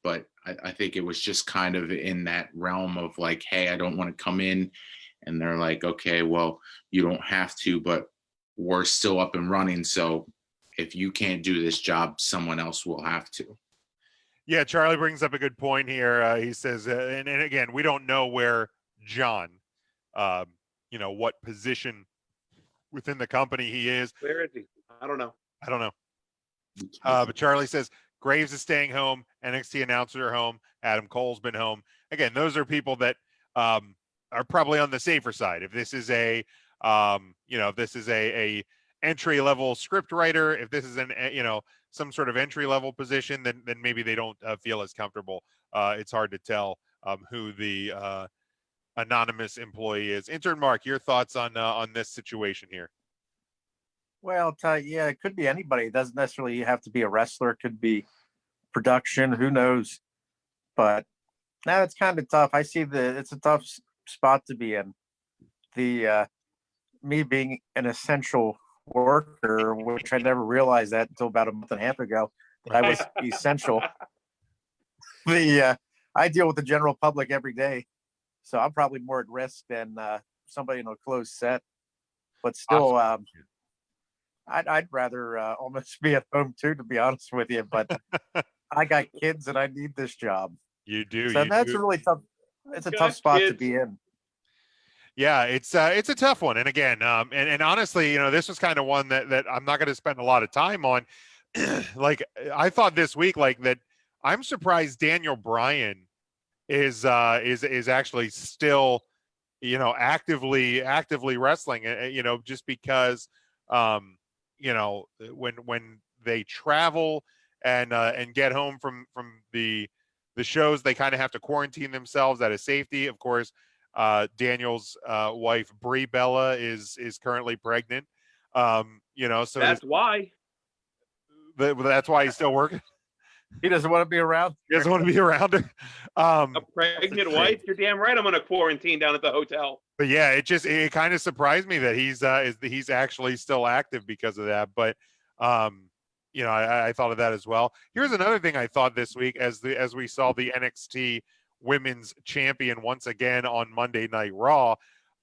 D: But I think it was just kind of in that realm of like, hey, I don't want to come in. And they're like, okay, well, you don't have to, but we're still up and running. So if you can't do this job, someone else will have to.
A: Yeah, Charlie brings up a good point here. He says, and again, we don't know where John, what position within the company he is.
B: Where is he? I don't know.
A: But Charlie says Graves is staying home. NXT announcers are home. Adam Cole's been home. Again, those are people that are probably on the safer side. If this is a entry level script writer, if this is some sort of entry level position, then maybe they don't feel as comfortable. It's hard to tell who the anonymous employee is. Intern Mark, your thoughts on this situation here?
C: Well, yeah, it could be anybody. It doesn't necessarily have to be a wrestler. It could be production. Who knows? But now it's kind of tough. I see it's a tough spot to be in. Me being an essential worker, which I never realized that until about a month and a half ago, that I was essential. I deal with the general public every day, so I'm probably more at risk than somebody in a closed set. But still, I'd rather almost be at home too, to be honest with you. But I got kids and I need this job.
A: You do.
C: So that's a really tough. It's a tough spot to be in.
A: Yeah, it's a tough one. And again, and honestly, this was kind of one that I'm not going to spend a lot of time on. Like I thought this week, like that, I'm surprised Daniel Bryan is actually still, actively wrestling. Just because, when they travel and get home from the shows, they kind of have to quarantine themselves out of safety. Of course, Daniel's wife Brie Bella is currently pregnant. So
B: that's why.
A: That's why he's still working.
C: He doesn't want to be around.
A: He doesn't want to be around her.
B: A pregnant wife? You're damn right. I'm going to quarantine down at the hotel.
A: But yeah, it kind of surprised me that he's actually still active because of that. But I thought of that as well. Here's another thing I thought this week as we saw the NXT Women's Champion once again on Monday Night Raw.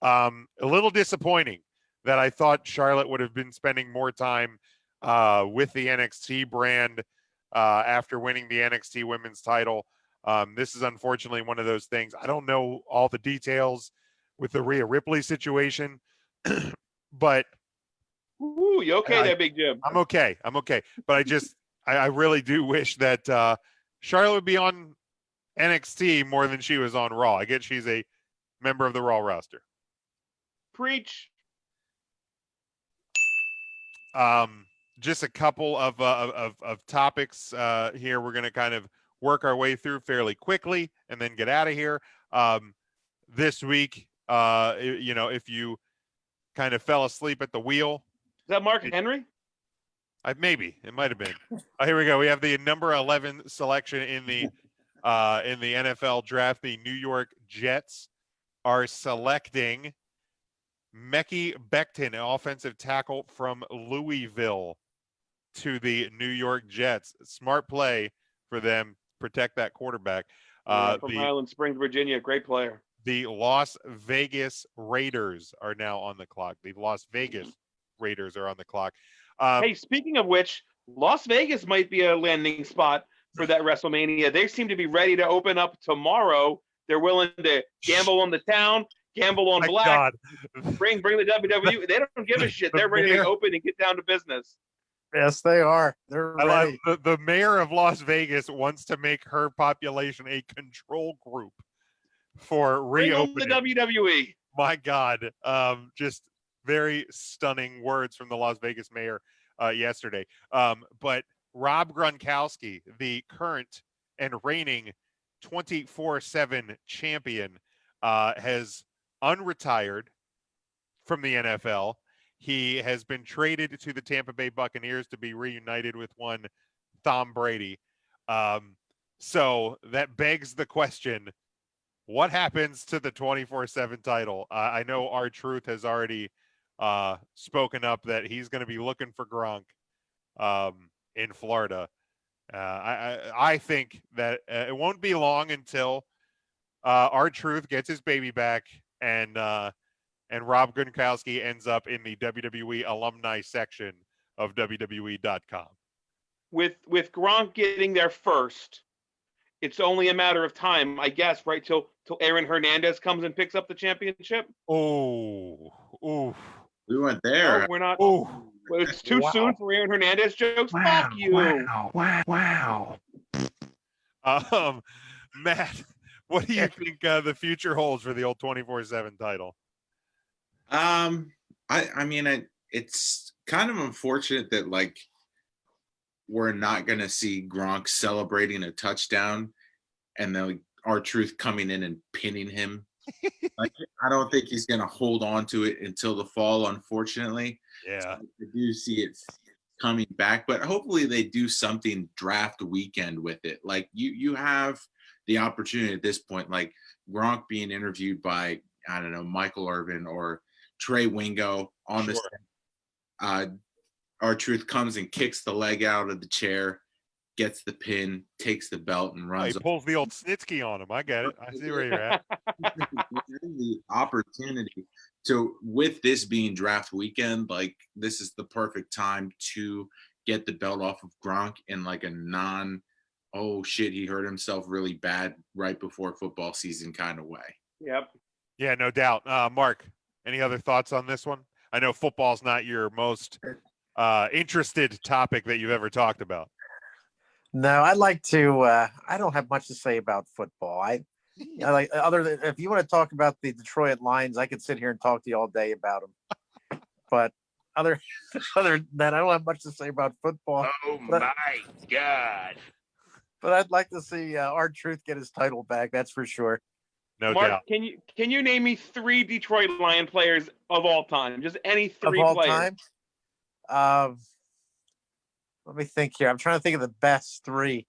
A: A little disappointing that I thought Charlotte would have been spending more time with the NXT brand after winning the NXT Women's title. This is unfortunately one of those things. I don't know all the details with the Rhea Ripley situation, but
B: Ooh, you okay there, Big Jim?
A: I'm okay. I'm okay. But I really do wish that Charlotte would be on NXT more than she was on Raw. I get she's a member of the Raw roster.
B: Preach.
A: Just a couple of topics here. We're going to kind of work our way through fairly quickly and then get out of here. This week, if you kind of fell asleep at the wheel,
B: Is that Mark Henry?
A: maybe it might have been. Here we go. We have the number 11 selection in the NFL draft. The New York Jets are selecting Mekhi Becton, an offensive tackle from Louisville, to the New York Jets. Smart play for them. Protect that quarterback.
B: From Highland Springs, Virginia. Great player.
A: The Las Vegas Raiders are now on the clock. The Las Vegas Raiders are on the clock.
B: Hey, speaking of which, Las Vegas might be a landing spot for that WrestleMania. They seem to be ready to open up tomorrow. They're willing to gamble on the town, gamble on
A: My
B: black,
A: God.
B: bring the WWE. They don't give a shit. They're ready to open and get down to business.
C: Yes, they are. They're ready.
A: The mayor of Las Vegas wants to make her population a control group for
B: Bring on the
A: reopening.
B: WWE.
A: My God, just very stunning words from the Las Vegas mayor yesterday. But Rob Gronkowski, the current and reigning 24/7 champion, has unretired from the NFL. He has been traded to the Tampa Bay Buccaneers to be reunited with one Tom Brady. So that begs the question, what happens to the 24/7 title? I know R-Truth has already spoken up that he's going to be looking for Gronk in Florida. I think that it won't be long until R-Truth gets his baby back and Rob Gronkowski ends up in the WWE alumni section of WWE.com.
B: With Gronk getting there first, it's only a matter of time, I guess, right? Till Aaron Hernandez comes and picks up the championship.
A: Oh,
D: We went there.
B: No, we're not.
A: oh.
B: Well, it's too soon for Aaron Hernandez jokes. Fuck you.
C: Wow.
A: Matt, what do you think the future holds for the old 24/7 title?
D: I mean, it's kind of unfortunate that we're not gonna see Gronk celebrating a touchdown, and then R-Truth coming in and pinning him. I don't think he's gonna hold on to it until the fall, unfortunately.
A: Yeah.
D: So I do see it coming back, but hopefully they do something draft weekend with it. Like you have the opportunity at this point, like Gronk being interviewed by, I don't know, Michael Irvin or Trey Wingo on
A: Sure.
D: this. R-Truth comes and kicks the leg out of the chair, gets the pin, takes the belt, and
A: He
D: runs.
A: pulls the old Snitsky on him. I get it. I see where you're at.
D: The opportunity to, with this being draft weekend, this is the perfect time to get the belt off of Gronk in a non, oh shit, he hurt himself really bad right before football season kind of way.
B: Yep.
A: Yeah, no doubt. Mark, any other thoughts on this one? I know football's not your most interested topic that you've ever talked about.
C: No, I'd like to. I don't have much to say about football. I like, other than if you want to talk about the Detroit Lions, I could sit here and talk to you all day about them. But other than that, I don't have much to say about football.
E: Oh
C: But-
E: my God.
C: But I'd like to see R-Truth get his title back. That's for sure.
A: No
B: Mark,
A: doubt.
B: can you name me 3 Detroit Lion players of all time? Just any 3
C: Of all
B: players.
C: time. Let me think here. I'm trying to think of the best 3.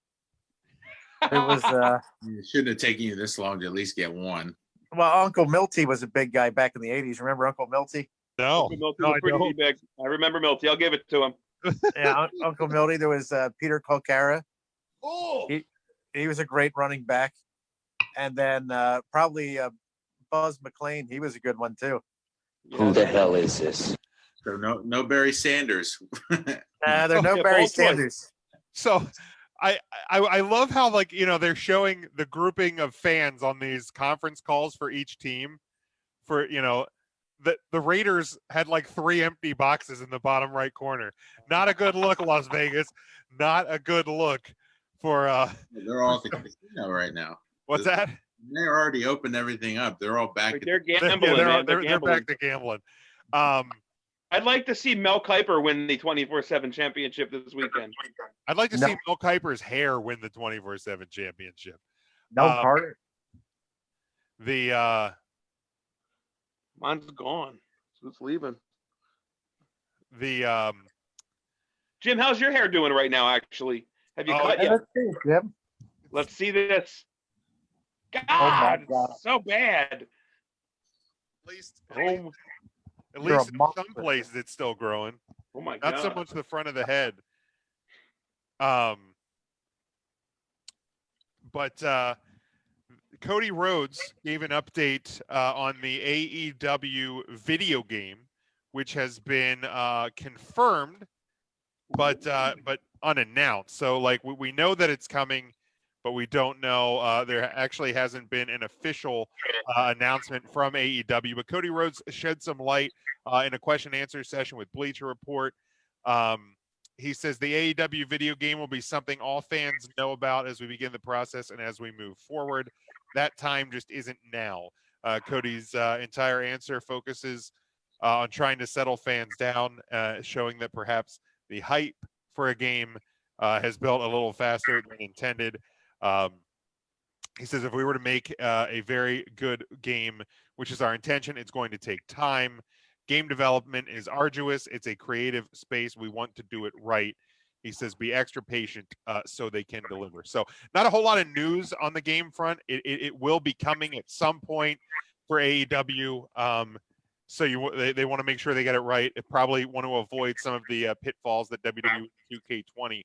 C: It was
D: It shouldn't have taken you this long to at least get one.
C: well, Uncle Milty was a big guy back in the 80s. Remember Uncle Milty?
A: No,
B: Uncle Milty
A: no,
B: was
A: I
B: pretty
A: don't.
B: big. I remember Milty. I'll give it to him.
C: Yeah, Uncle Milty. There was Peter Colcara.
E: Oh.
C: He was a great running back. And then probably Buzz McLean. He was a good one too.
H: Who the hell is this?
D: So no Barry Sanders.
C: There are no
B: Yeah,
C: Barry
B: both boys.
C: Sanders.
A: So I love how, like, you know, they're showing the grouping of fans on these conference calls for each team. For, you know, the Raiders had like 3 empty boxes in the bottom right corner. Not a good look, Las Vegas. Not a good look for
D: They're all at the casino right now.
A: what's that?
D: They already opened everything up. They're all back.
B: They're
A: Yeah,
B: gambling, man. They're
A: they're
B: gambling.
A: back to gambling.
B: I'd like to see Mel Kiper win the 24/7 championship this weekend.
A: I'd like to
C: No.
A: see Mel Kiper's hair win the 24/7 championship.
C: No
A: Um,
C: part.
A: The
B: Mine's gone. So it's leaving.
A: the
B: Jim, how's your hair doing right now? Actually, have you
A: Oh,
B: cut
C: Hey,
B: yet?
C: let's see it, Jim.
B: Let's see this. God,
C: my God.
B: it's so bad.
A: at least
B: Oh,
A: at
C: You're a
A: least in
C: monster.
A: some places it's still growing.
B: oh my
A: Not
B: God.
A: so much the front of the head. But Cody Rhodes gave an update on the AEW video game, which has been confirmed, but unannounced. So, like, we know that it's coming, but we don't know. There actually hasn't been an official announcement from AEW. But Cody Rhodes shed some light in a question and answer session with Bleacher Report. He says the AEW video game will be something all fans know about as we begin the process and as we move forward. That time just isn't now. Cody's entire answer focuses on trying to settle fans down, showing that perhaps the hype for a game has built a little faster than intended. He says if we were to make a very good game, which is our intention, it's going to take time. Game development is arduous. It's a creative space. We want to do it right. He says be extra patient so they can deliver. So not a whole lot of news on the game front. It will be coming at some point for AEW. So they want to make sure they get it right. It probably want to avoid some of the pitfalls that WWE 2K20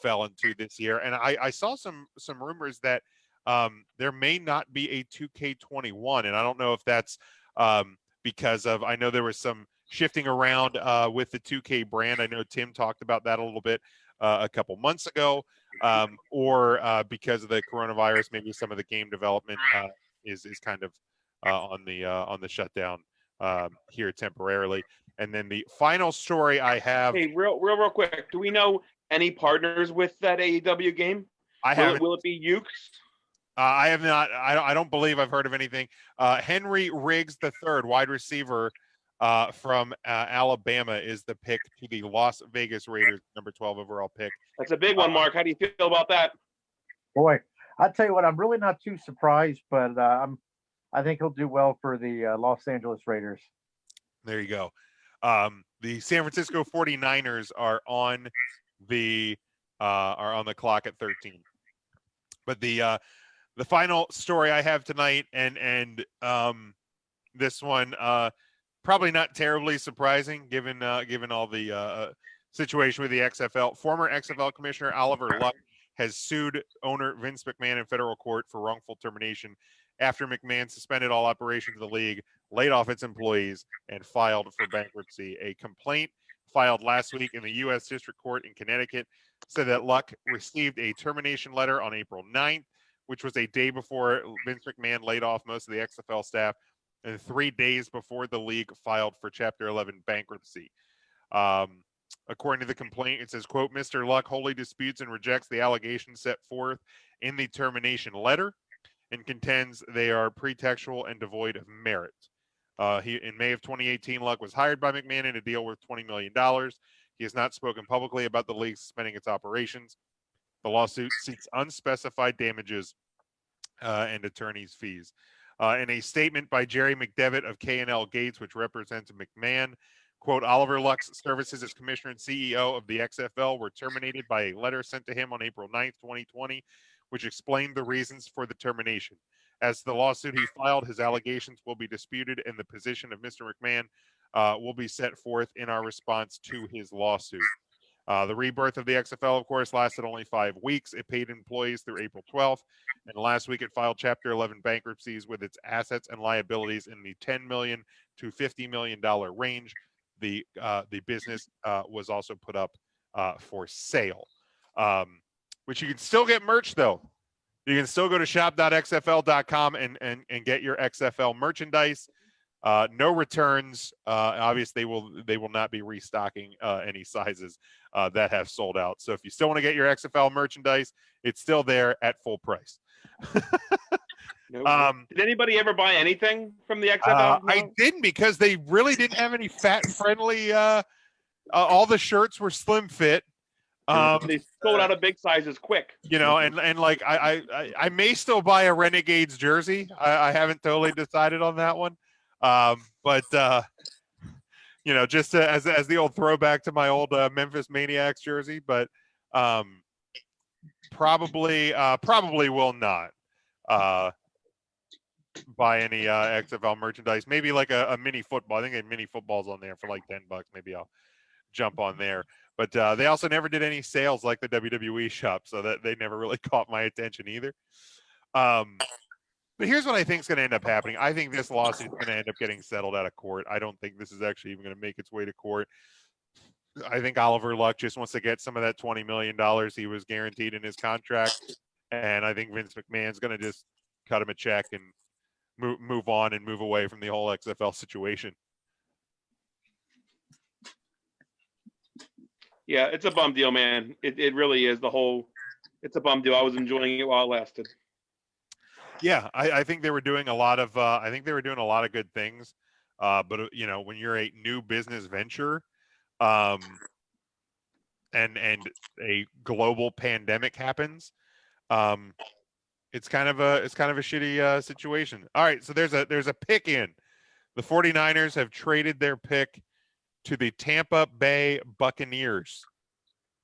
A: fell into this year. And I saw some rumors that there may not be a 2K21, and I don't know if that's because of, I know there was some shifting around with the 2K brand. I know Tim talked about that a little bit a couple months ago, or because of the coronavirus, maybe some of the game development is kind of on the shutdown here temporarily. And then the final story I have,
B: Hey, real quick. Do we know any partners with that AEW game?
A: I haven't.
B: Will it be Ukes?
A: I have not. I don't believe I've heard of anything. Henry Riggs III, wide receiver from Alabama, is the pick to the Las Vegas Raiders, number 12 overall pick.
B: That's a big one, Mark. How do you feel about that?
C: Boy, I'll tell you what, I'm really not too surprised, but I think he'll do well for the Los Angeles Raiders.
A: There you go. The San Francisco 49ers are on the clock at 13. But the final story I have tonight, and this one probably not terribly surprising given all the situation with the XFL. Former XFL Commissioner Oliver Luck has sued owner Vince McMahon in federal court for wrongful termination after McMahon suspended all operations of the league, laid off its employees, and filed for bankruptcy. A complaint filed last week in the U.S. District Court in Connecticut said that Luck received a termination letter on April 9th, which was a day before Vince McMahon laid off most of the XFL staff and 3 days before the league filed for Chapter 11 bankruptcy. According to the complaint, it says, quote, Mr. Luck wholly disputes and rejects the allegations set forth in the termination letter and contends they are pretextual and devoid of merit. In May of 2018, Luck was hired by McMahon in a deal worth $20 million. He has not spoken publicly about the league suspending its operations. The lawsuit seeks unspecified damages and attorney's fees. In a statement by Jerry McDevitt of K&L Gates, which represents McMahon, quote, Oliver Luck's services as commissioner and CEO of the XFL were terminated by a letter sent to him on April 9th, 2020, which explained the reasons for the termination. As to the lawsuit he filed, his allegations will be disputed and the position of Mr. McMahon will be set forth in our response to his lawsuit. The rebirth of the XFL, of course, lasted only 5 weeks. It paid employees through April 12th. And last week, it filed Chapter 11 bankruptcies with its assets and liabilities in the $10 million to $50 million range. The business was also put up for sale. which you can still get merch though. You can still go to shop.xfl.com and get your XFL merchandise. No returns. Obviously, they will not be restocking any sizes that have sold out. So if you still want to get your XFL merchandise, it's still there at full price.
B: No. Did anybody ever buy anything from the XFL? No?
A: I didn't, because they really didn't have any fat friendly. All the shirts were slim fit.
B: They sold out of big sizes quick.
A: You know, and like I may still buy a Renegades jersey. I haven't totally decided on that one. But you know, just as the old throwback to my old Memphis Maniacs jersey, but probably will not buy any XFL merchandise. Maybe like a mini football. I think they had mini footballs on there for like $10. Maybe I'll jump on there. But they also never did any sales like the WWE shop, so that they never really caught my attention either. But here's what I think is going to end up happening. I think this lawsuit is going to end up getting settled out of court. I don't think this is actually even going to make its way to court. I think Oliver Luck just wants to get some of that $20 million he was guaranteed in his contract. And I think Vince McMahon's going to just cut him a check and move on and move away from the whole XFL situation.
B: Yeah, it's a bum deal, man. It really is. It's a bum deal. I was enjoying it while it lasted.
A: Yeah, I think they were doing a lot of good things. But you know, when you're a new business venture, and a global pandemic happens, it's kind of a shitty situation. All right, so there's a pick in. The 49ers have traded their pick to the Tampa Bay Buccaneers.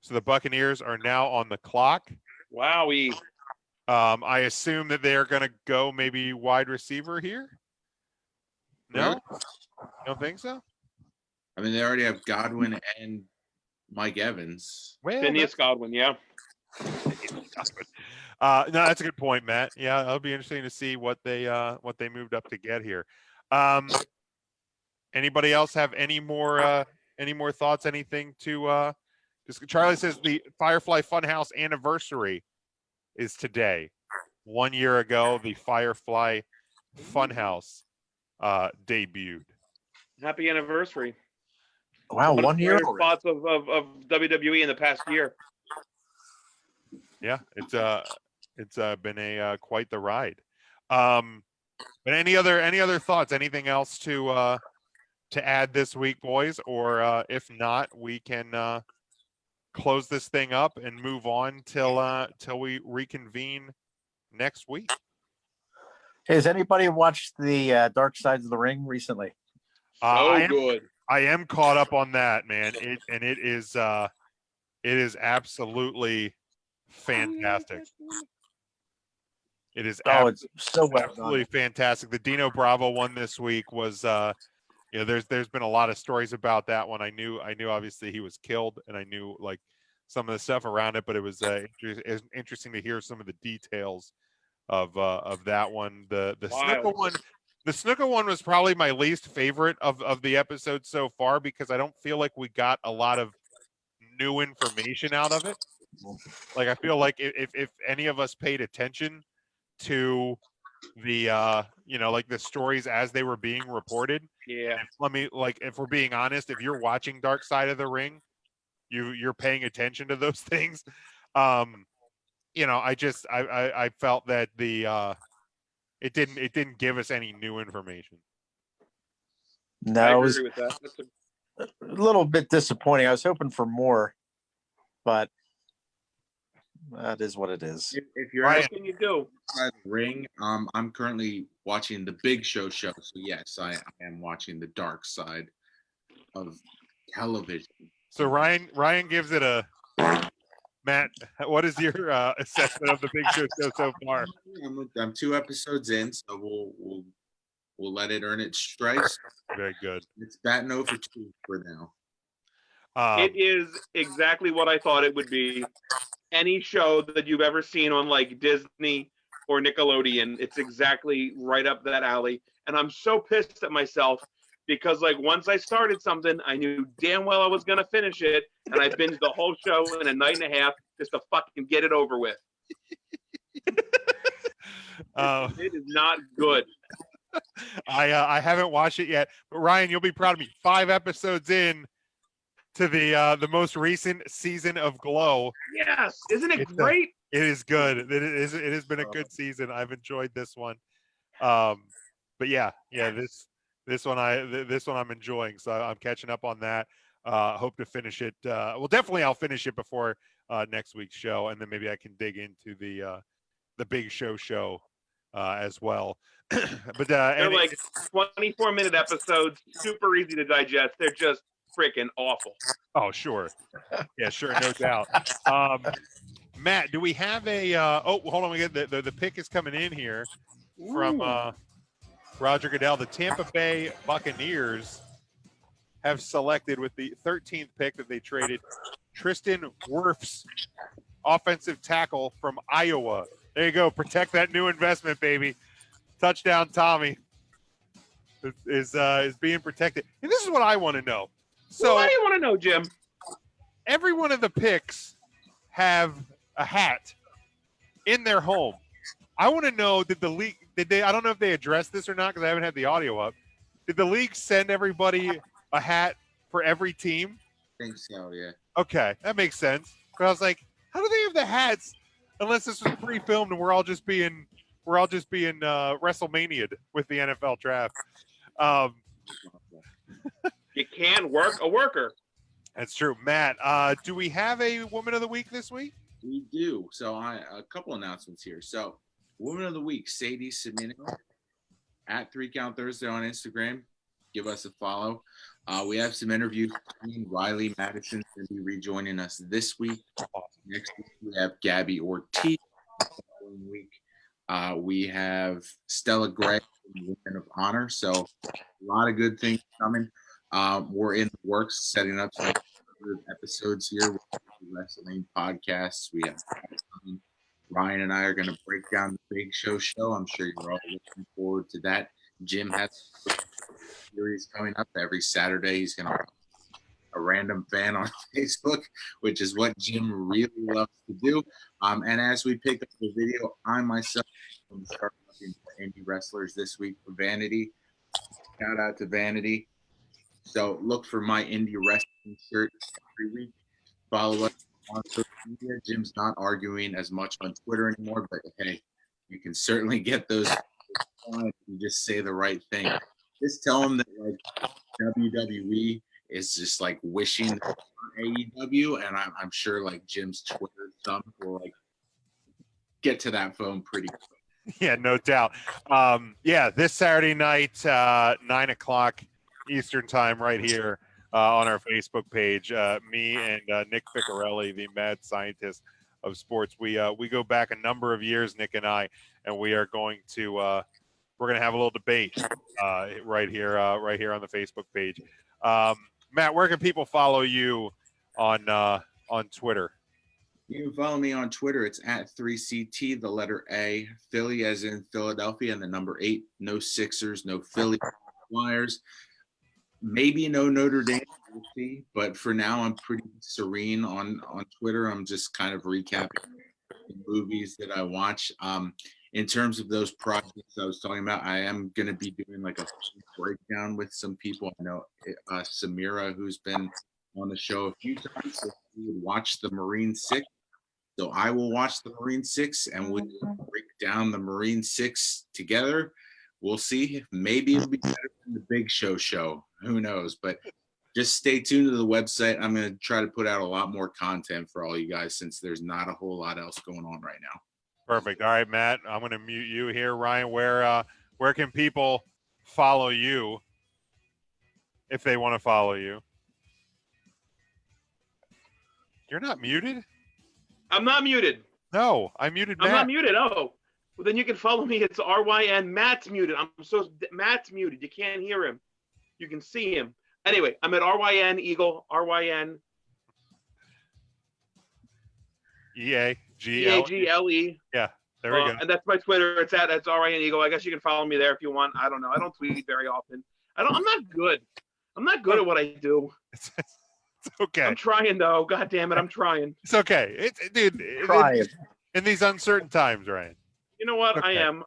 A: So the Buccaneers are now on the clock.
B: Wowie.
A: I assume that they are going to go maybe wide receiver here. No, you don't think so?
D: I mean, they already have Godwin and Mike Evans.
A: Well,
B: Phineas Godwin, yeah.
A: No, that's a good point, Matt. Yeah, it'll be interesting to see what they moved up to get here. Anybody else have any more thoughts? Anything to just Charlie says the Firefly Funhouse anniversary is today. 1 year ago, the Firefly Funhouse debuted.
B: Happy anniversary.
C: Wow,
B: One of
C: 1
B: the
C: year
B: brighter
C: already.
B: spots of WWE in the past year.
A: Yeah, it's been a quite the ride. But any other thoughts? Anything else to add this week, boys? Or if not, we can close this thing up and move on till we reconvene next week.
C: Hey, has anybody watched the Dark Sides of the Ring recently?
B: Good.
A: I am caught up on that, man. It is absolutely fantastic. It is
C: It's so well
A: absolutely
C: done.
A: fantastic. The Dino Bravo one this week was you know, there's been a lot of stories about that one. I knew obviously he was killed, and I knew like some of the stuff around it, but it was interesting to hear some of the details of that one. The Snuka one. The Snuka one was probably my least favorite of the episode so far, because I don't feel like we got a lot of new information out of it. Like, I feel like if any of us paid attention to the you know, like the stories as they were being reported.
B: Yeah.
A: If we're being honest, if you're watching Dark Side of the Ring, you're paying attention to those things. You know, I felt that it didn't give us any new information.
C: No,
B: I
C: it
B: agree
C: was
B: with that. That's
C: a little bit disappointing. I was hoping for more, but that is what it is.
D: If you're
A: Ryan.
B: what can you do?
D: outside the ring, I'm currently watching the Big Show. So yes, I am watching the dark side of television.
A: So Ryan gives it a Matt. What is your assessment of the Big Show so far?
D: I'm 2 episodes in, so we'll let it earn its stripes.
A: Very good.
D: It's batting over 2 for now.
B: It is exactly what I thought it would be. Any show that you've ever seen on like Disney or Nickelodeon, it's exactly right up that alley. And I'm so pissed at myself because like once I started something, I knew damn well I was gonna finish it, and I binged the whole show in a night and a half just to fucking get it over with. It is not good.
A: I haven't watched it yet, but Ryan, you'll be proud of me. 5 episodes in to the most recent season of Glow.
B: Yes, isn't it
A: It's
B: great?
A: It is good. It has been a good season. I've enjoyed this one. But yeah, this one I'm enjoying. So I'm catching up on that. Hope to finish it. Well, definitely I'll finish it before next week's show, and then maybe I can dig into the big show as well. But
B: They're
A: and
B: like 24-minute episodes, super easy to digest. They're just freaking awful.
A: oh sure, yeah, sure, no doubt. Matt, do we have a? Oh, hold on, we get the pick is coming in here from Roger Goodell. The Tampa Bay Buccaneers have selected with the 13th pick that they traded Tristan Wirfs, offensive tackle from Iowa. There you go. Protect that new investment, baby. Touchdown, Tommy is being protected. And this is what I want to know. So
B: What do you want to know, Jim?
A: every one of the picks have a hat in their home. I want to know, did the league, I don't know if they addressed this or not because I haven't had the audio up. Did the league send everybody a hat for every team?
D: I think so, yeah.
A: Okay, that makes sense. But I was like, how do they have the hats unless this was pre-filmed and we're all just being WrestleMania'd with the NFL draft?
B: You can work a worker.
A: That's true. Matt, do we have a Woman of the Week this week?
D: We do. So a couple announcements here. So Woman of the Week, Sadie Semino at 3 Count Thursday on Instagram. Give us a follow. We have some interviews. Riley Madison will be rejoining us this week. Next week we have Gabby Ortiz. Following week we have Stella Gray, Women of Honor. So a lot of good things coming. We're in the works, setting up some episodes here with the wrestling podcasts. We have Ryan and I are going to break down the Big Show. I'm sure you're all looking forward to that. Jim has a series coming up every Saturday. He's going to a random fan on Facebook, which is what Jim really loves to do. And as we pick up the video, I myself am start looking for indie wrestlers this week for Vanity. Shout out to Vanity. So look for my indie wrestling shirt every week. Follow us on social media. Jim's not arguing as much on Twitter anymore, but hey, you can certainly get those if you just say the right thing. Just tell them that like WWE is just like wishing for AEW, and I'm sure like Jim's Twitter thumb will like get to that phone pretty quick.
A: Yeah, no doubt. Yeah, this Saturday night, 9:00 Eastern time, right here on our Facebook page. Me and Nick Ficarelli, the mad scientist of sports. We go back a number of years, Nick and I, and we are going to we're going to have a little debate right here on the Facebook page. Matt, where can people follow you on Twitter?
D: You can follow me on Twitter. It's at 3CT, the letter A, Philly as in Philadelphia, and the number 8. No Sixers, no Philly Flyers. Maybe no Notre Dame, we'll see. But for now, I'm pretty serene on Twitter. I'm just kind of recapping the movies that I watch. In terms of those projects I was talking about, I am going to be doing like a breakdown with some people. I know Samira, who's been on the show a few times, so we would watch the Marine 6. So I will watch the Marine 6 and we'll break down the Marine 6 together. We'll see. Maybe it'll be better than the Big Show. Who knows? But just stay tuned to the website. I'm going to try to put out a lot more content for all you guys since there's not a whole lot else going on right now.
A: Perfect. All right, Matt, I'm going to mute you here. Ryan, where can people follow you if they want to follow you? You're not muted?
B: I'm not muted.
A: No, I muted Matt.
B: I'm not muted. Oh, well, then you can follow me. It's RYN. Matt's muted. Matt's muted. You can't hear him. You can see him. Anyway, I'm at RYN Eagle. RYN EAGLE.
A: Yeah, there we go.
B: And that's my Twitter. It's RYN Eagle. I guess you can follow me there if you want. I don't know. I don't tweet very often. I'm not good. I'm not good at what I do.
A: It's okay.
B: I'm trying though. God damn it, I'm trying.
A: It's okay. Dude.
C: Trying.
A: In these uncertain times, Ryan.
B: You know what?
A: Okay.
B: I am.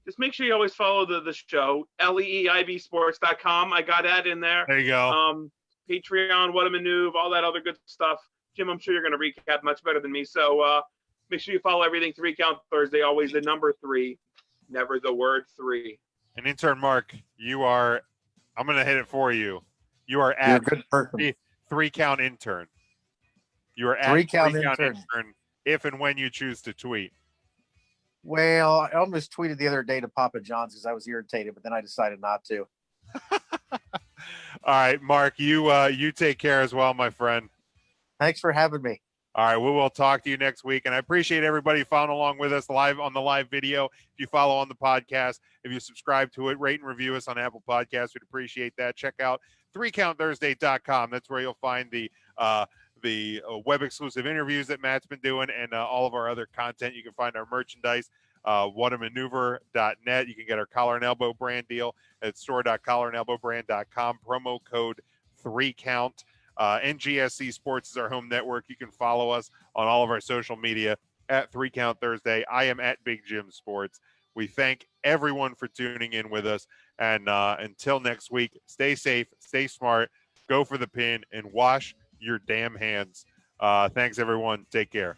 B: Just make sure you always follow the show. LEEIBsports.com. I got that in there.
A: There you go.
B: Patreon, What a Maneuver, all that other good stuff. Jim, I'm sure you're going to recap much better than me. So make sure you follow everything 3 Count Thursday. Always the number 3, never the word 3.
A: And intern Mark, you are. I'm going to hit it for you. You are
C: You're a
A: at
C: good person.
A: 3 Count Intern. You are at
C: 3 Count
A: 3 Count
C: Intern.
A: Intern if and when you choose to tweet.
C: Well, I almost tweeted the other day to Papa John's because I was irritated, but then I decided not to.
A: All right, Mark, you take care as well, my friend.
C: Thanks for having me.
A: All right, we will talk to you next week. And I appreciate everybody following along with us live on the live video. If you follow on the podcast, if you subscribe to it, rate and review us on Apple Podcasts, we'd appreciate that. Check out 3countthursday.com. That's where you'll find the web exclusive interviews that Matt's been doing and all of our other content. You can find our merchandise, whatamaneuver.net. You can get our collar and elbow brand deal at store.collarandelbowbrand.com. Promo code 3count. NGSC Sports is our home network. You can follow us on all of our social media at 3 Count Thursday. I am at Big Jim Sports. We thank everyone for tuning in with us. And until next week, stay safe, stay smart, go for the pin, and wash your damn hands. Thanks, everyone. Take care.